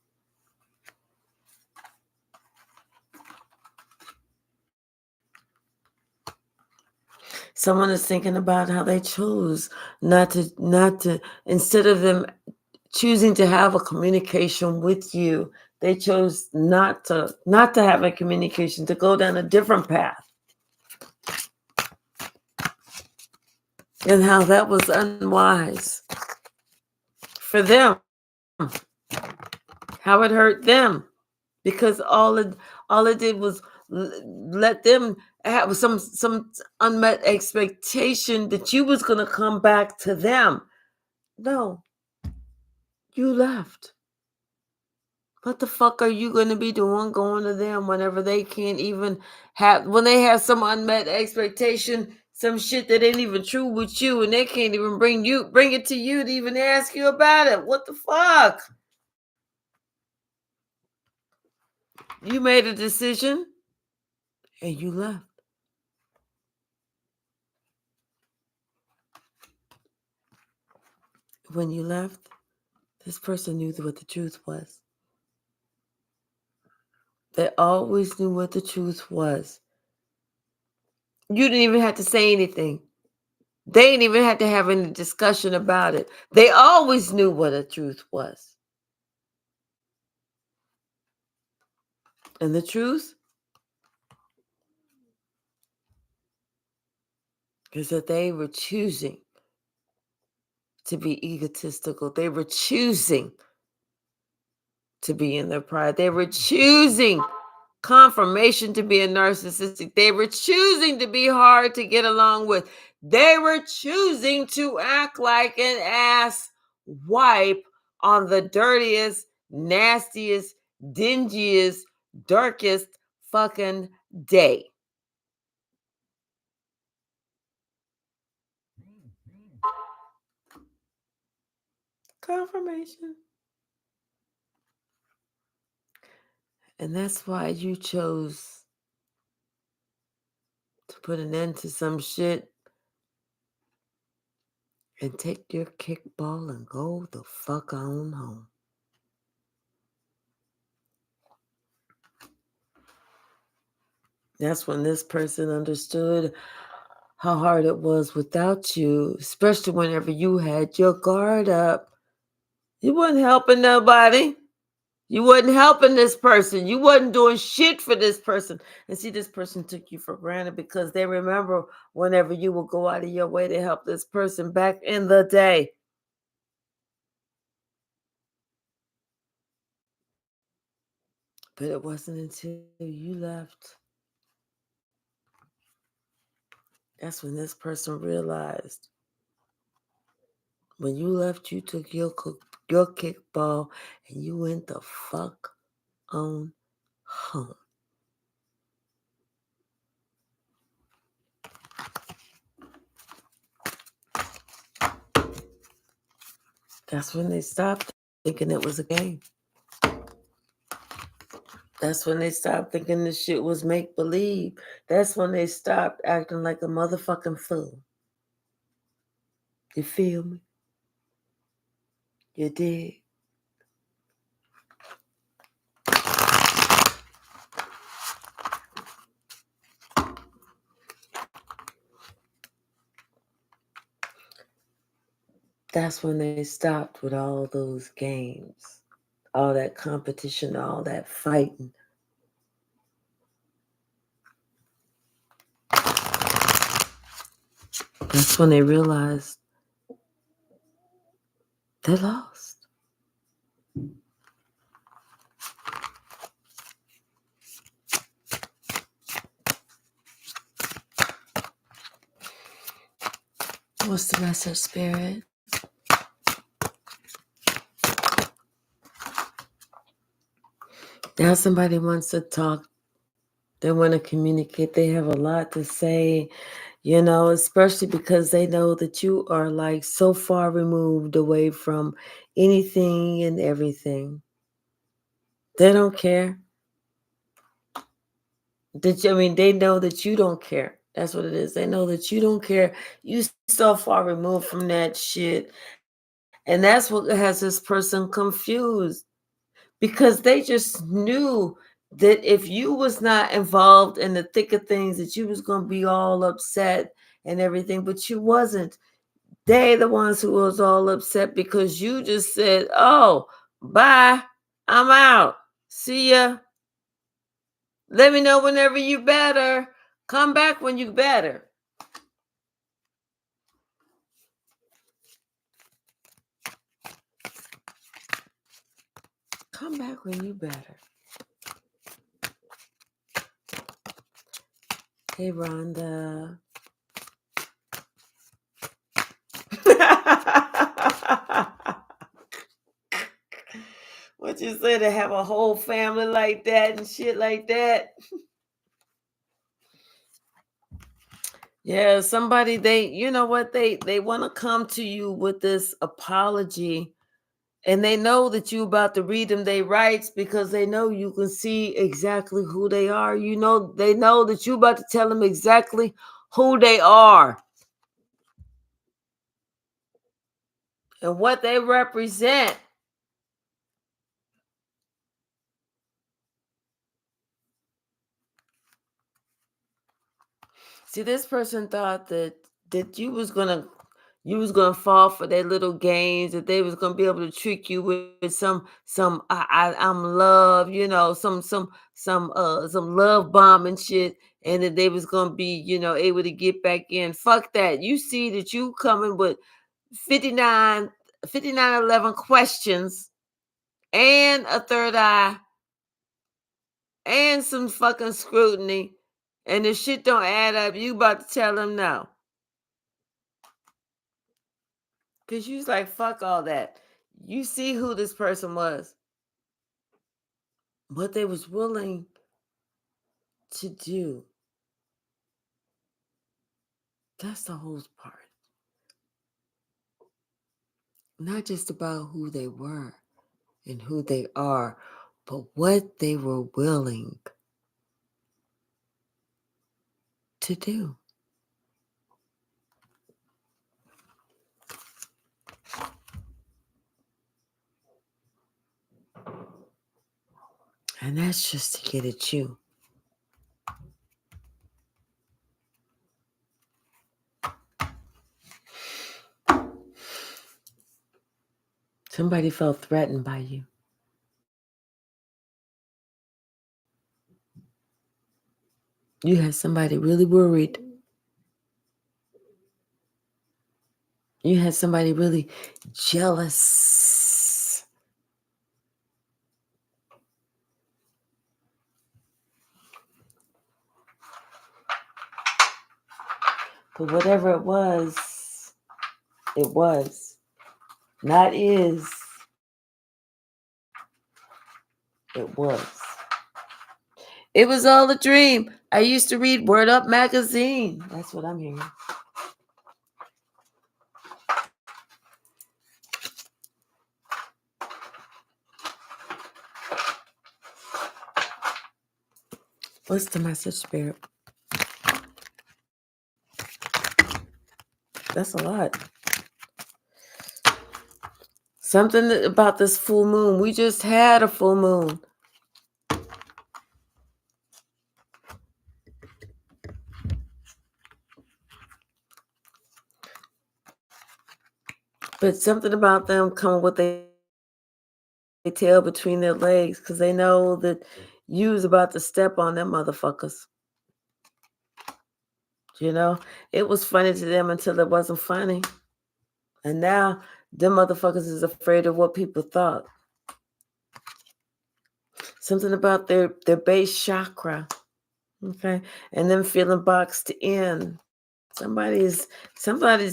Someone is thinking about how they chose not to instead of them choosing to have a communication with you, they chose not to have a communication, to go down a different path. And how that was unwise for them. How it hurt them. Because all it did was let them have some unmet expectation that you was going to come back to them. No, you left. What the fuck are you going to be doing going to them whenever they can't even when they have some unmet expectation, some shit that ain't even true with you, and they can't even bring it to you to even ask you about it? What the fuck? You made a decision and you left. When you left, this person knew what the truth was. They always knew what the truth was. You didn't even have to say anything. They didn't even have to have any discussion about it. They always knew what the truth was. And the truth is that they were choosing to be egotistical. They were choosing to be in their pride. They were choosing confirmation to be a narcissistic. They were choosing to be hard to get along with. They were choosing to act like an ass wipe on the dirtiest, nastiest, dingiest, darkest fucking day. Confirmation. And that's why you chose to put an end to some shit and take your kickball and go the fuck on home. That's when this person understood how hard it was without you, especially whenever you had your guard up. You wasn't helping nobody. You wasn't helping this person. You wasn't doing shit for this person. And see, this person took you for granted because they remember whenever you will go out of your way to help this person back in the day. But it wasn't until you left. That's when this person realized. When you left, you took your kickball and you went the fuck on home. That's when they stopped thinking it was a game. That's when they stopped thinking this shit was make-believe. That's when they stopped acting like a motherfucking fool. You feel me? You did. That's when they stopped with all those games, all that competition, all that fighting. That's when they realized they lost. What's the message, Spirit? Now somebody wants to talk. They want to communicate. They have a lot to say. Especially because they know that you are like so far removed away from anything and everything. They don't care. They know that you don't care. That's what it is. They know that you don't care. You so far removed from that shit. And that's what has this person confused. Because they just knew that if you was not involved in the thick of things, that you was gonna be all upset and everything, but you wasn't. They the ones who was all upset because you just said, "Oh, bye, I'm out. See ya. Let me know whenever you better. Come back when you better." Come back when you better. Hey, Rhonda. What you say, to have a whole family like that and shit like that? Yeah, somebody, you know what, they want to come to you with this apology, and they know that you about to read them their rights because they know you can see exactly who they are. They know that you about to tell them exactly who they are and what they represent. See, this person thought that you was gonna fall for their little games, that they was gonna be able to trick you with some I'm love, some love bomb and shit, and that they was gonna be able to get back in. Fuck that. You see that you coming with 59 5911 questions and a third eye and some fucking scrutiny, and if shit don't add up, you about to tell them no. Because you was like, fuck all that. You see who this person was. What they was willing to do. That's the whole part. Not just about who they were and who they are, but what they were willing to do. And that's just to get at you. Somebody felt threatened by you. You had somebody really worried. You had somebody really jealous. But whatever it was. Not is. It was. It was all a dream. I used to read Word Up magazine. That's what I'm hearing. What's the message, Spirit? That's a lot. Something about this full moon. We just had a full moon. But something about them coming with their tail between their legs because they know that you was about to step on them motherfuckers. It was funny to them until it wasn't funny. And now them motherfuckers is afraid of what people thought. Something about their base chakra. Okay. And them feeling boxed in. Somebody's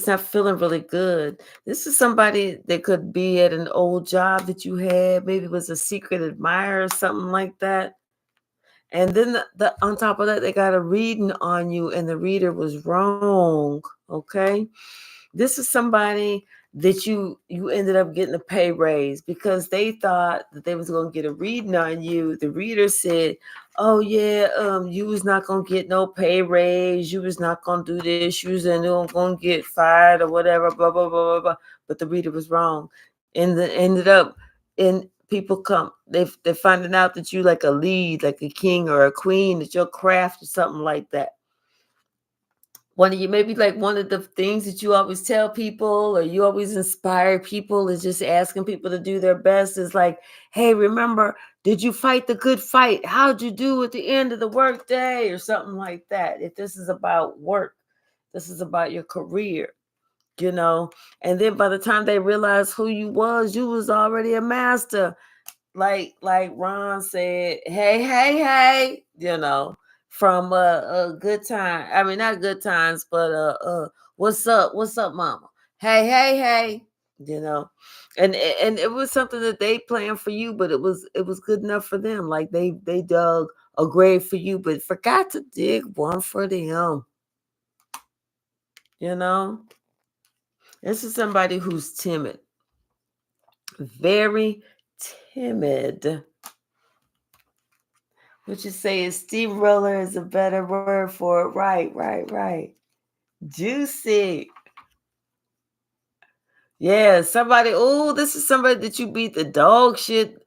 not feeling really good. This is somebody that could be at an old job that you had. Maybe it was a secret admirer or something like that. And then on top of that, they got a reading on you, and the reader was wrong. Okay, this is somebody that you ended up getting a pay raise because they thought that they was going to get a reading on you. The reader said, oh yeah, you was not going to get no pay raise, you was not going to do this, you was going to get fired or whatever, blah blah blah blah blah. But the reader was wrong, and ended up in people come, they're finding out that you like a lead, like a king or a queen, that your craft or something like that. One of you, maybe like one of the things that you always tell people or you always inspire people is just asking people to do their best is like, hey, remember, did you fight the good fight? How'd you do at the end of the work day or something like that? If this is about work, this is about your career, you know. And then by the time they realize who you was already a master. Like Ron said, hey, you know, from a good time. I mean, not good times, but what's up, mama? Hey, you know, and it was something that they planned for you, but it was good enough for them. Like they dug a grave for you, but forgot to dig one for them. You know, this is somebody who's timid, very timid. What you say is steamroller is a better word for it. Right. Juicy. Yeah, somebody. Oh, this is somebody that you beat the dog shit,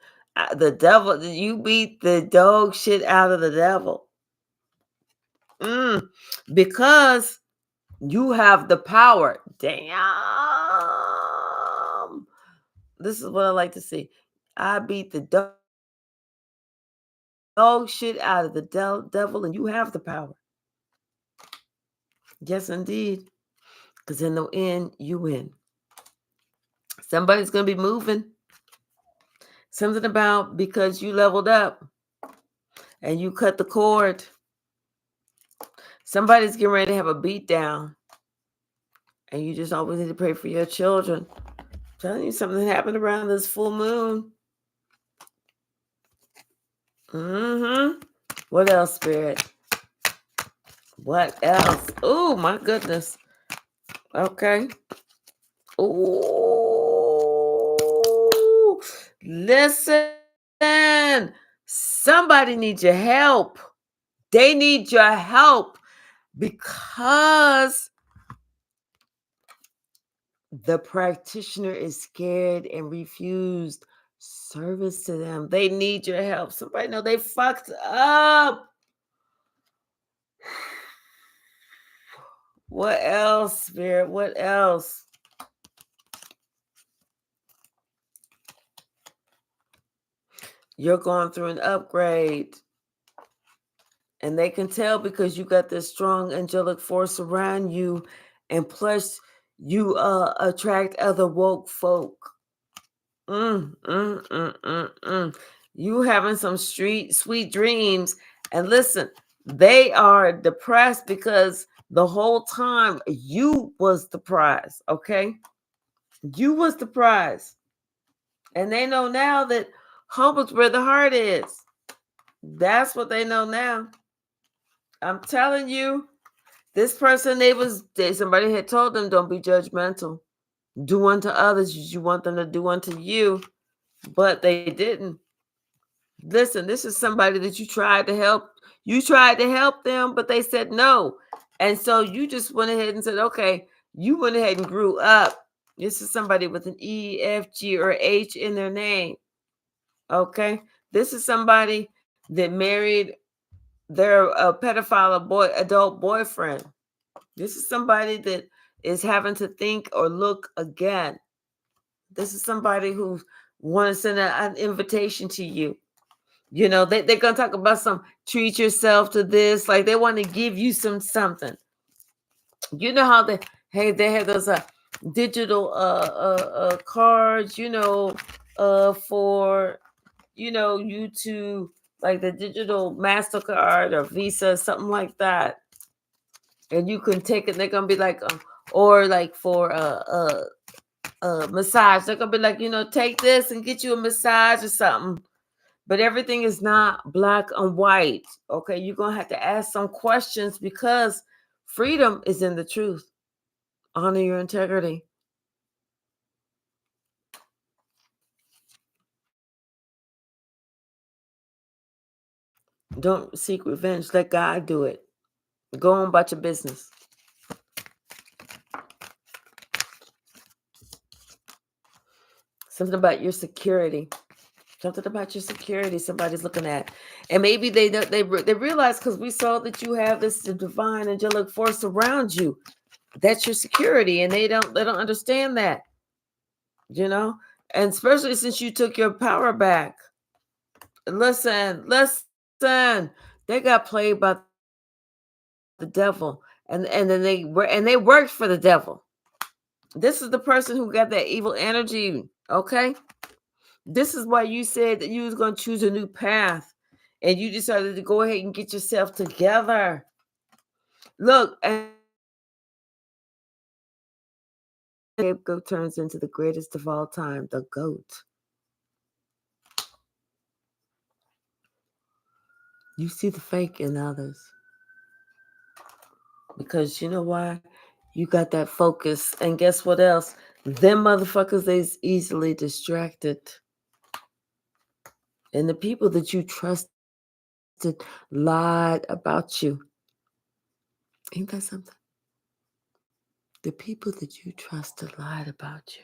the devil. You beat the dog shit out of the devil. Mm, because you have the power. Damn. This is what I like to see. I beat the dog shit out of the devil, and you have the power. Yes, indeed. Because in the end, you win. Somebody's going to be moving. Something about because you leveled up and you cut the cord. Somebody's getting ready to have a beat down. And you just always need to pray for your children. I'm telling you, something happened around this full moon. Mm-hmm. What else, Spirit? What else? Oh, my goodness. Okay. Oh, listen. Somebody needs your help. They need your help because the practitioner is scared and refused service to them. They need your help. Somebody know they fucked up. What else, Spirit? What else? You're going through an upgrade. And they can tell because you got this strong angelic force around you. And plus, you attract other woke folk. You having some sweet dreams. And listen, they are depressed because the whole time you was the prize, okay? You was the prize. And they know now that home is where the heart is. That's what they know now. I'm telling you, this person, somebody had told them, don't be judgmental. Do unto others as you want them to do unto you. But they didn't. Listen, this is somebody that you tried to help. You tried to help them, but they said no. And so you just went ahead and said, okay, you went ahead and grew up. This is somebody with an E, F, G, or H in their name. Okay. This is somebody that married their pedophile adult boyfriend. This is somebody that is having to think or look again. This is somebody who wants to send an invitation to you. You know, they're going to talk about some treat yourself to this. Like they want to give you something. You know how they have those digital cards, you know, for, you know, you to like the digital MasterCard or Visa, something like that. And you can take it. They're going to be like, or like for massage. They're going to be like, you know, take this and get you a massage or something. But everything is not black and white. Okay, you're going to have to ask some questions because freedom is in the truth. Honor your integrity. Don't seek revenge. Let God do it. Go on about your business. Something about your security. Something about your security somebody's looking at. And maybe they realize, because we saw that you have this divine angelic force around you. That's your security. And they don't understand that. You know? And especially since you took your power back. Listen. They got played by the devil. And then they worked for the devil. This is the person who got that evil energy. Okay? This is why you said that you was going to choose a new path, and you decided to go ahead and get yourself together. Look, and scapegoat turns into the greatest of all time, the goat. You see the fake in others. Because you know why? You got that focus. And guess what else? Them motherfuckers, they's easily distracted. And the people that you trusted lied about you. Ain't that something? The people that you trusted lied about you.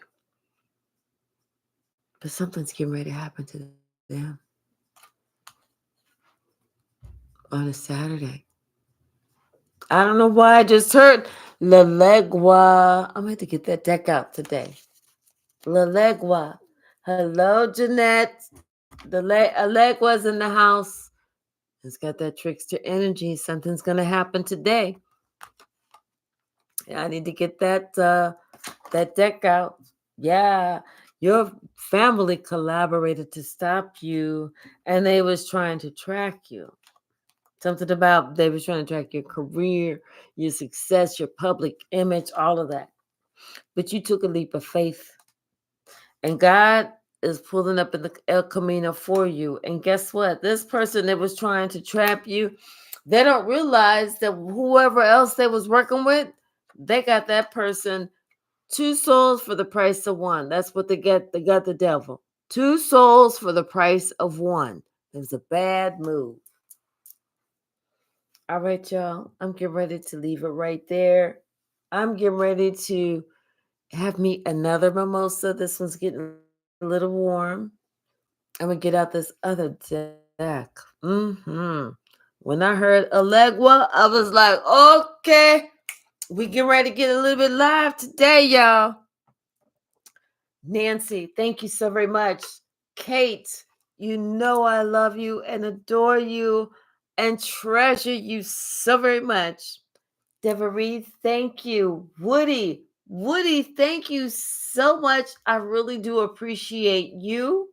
But something's getting ready to happen to them on a Saturday. I don't know why I just heard La Legua. I'm going to have to get that deck out today. La Legua. Hello, Jeanette. The Allegua's in the house. It's got that trickster energy. Something's going to happen today. I need to get that deck out. Yeah. Your family collaborated to stop you, and they was trying to track you. Something about they was trying to track your career, your success, your public image, all of that. But you took a leap of faith. And God is pulling up in the El Camino for you. And guess what? This person that was trying to trap you, they don't realize that whoever else they was working with, they got that person 2 souls for the price of one. That's what they get. They got the devil. 2 souls for the price of one. It was a bad move. All right, y'all. I'm getting ready to leave it right there. I'm getting ready to have me another mimosa. This one's getting a little warm. I'm going to get out this other deck. When I heard Allegua, I was like, okay, we get ready to get a little bit live today, y'all. Nancy, thank you so very much. Kate, you know I love you and adore you and treasure you so very much. Devery, thank you. Woody, thank you so much. I really do appreciate you.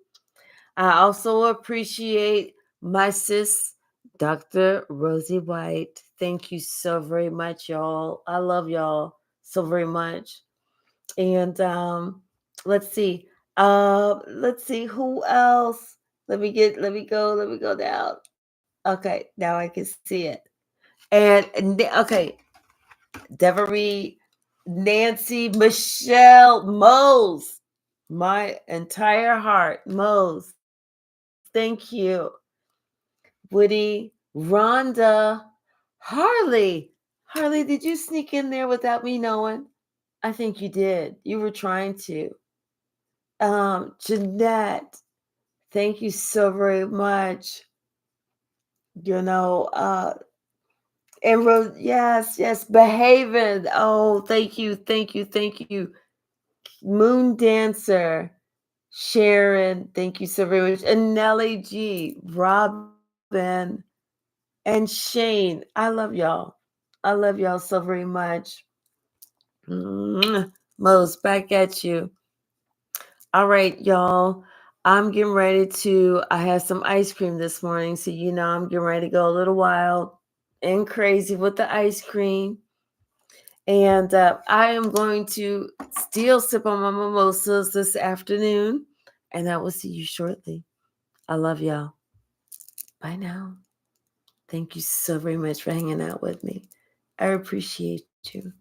I also appreciate my sis, Dr. Rosie White. Thank you so very much, y'all. I love y'all so very much. And let's see. Let's see who else. Let me go down. Okay, now I can see it. And okay, Devery, Nancy, Michelle, Mose, my entire heart, Mose. Thank you. Woody, Rhonda, Harley. Harley, did you sneak in there without me knowing? I think you did. You were trying to. Jeanette, thank you so very much. You know, and yes, behaving. Oh, thank you. Moon Dancer, Sharon, thank you so very much. And Nellie G, Robin, and Shane. I love y'all. I love y'all so very much. Mose, back at you. All right, y'all. I'm getting ready to. I had some ice cream this morning, so you know I'm getting ready to go a little wild and crazy with the ice cream. And I am going to still sip on my mimosas this afternoon. And I will see you shortly. I love y'all. Bye now. Thank you so very much for hanging out with me. I appreciate you.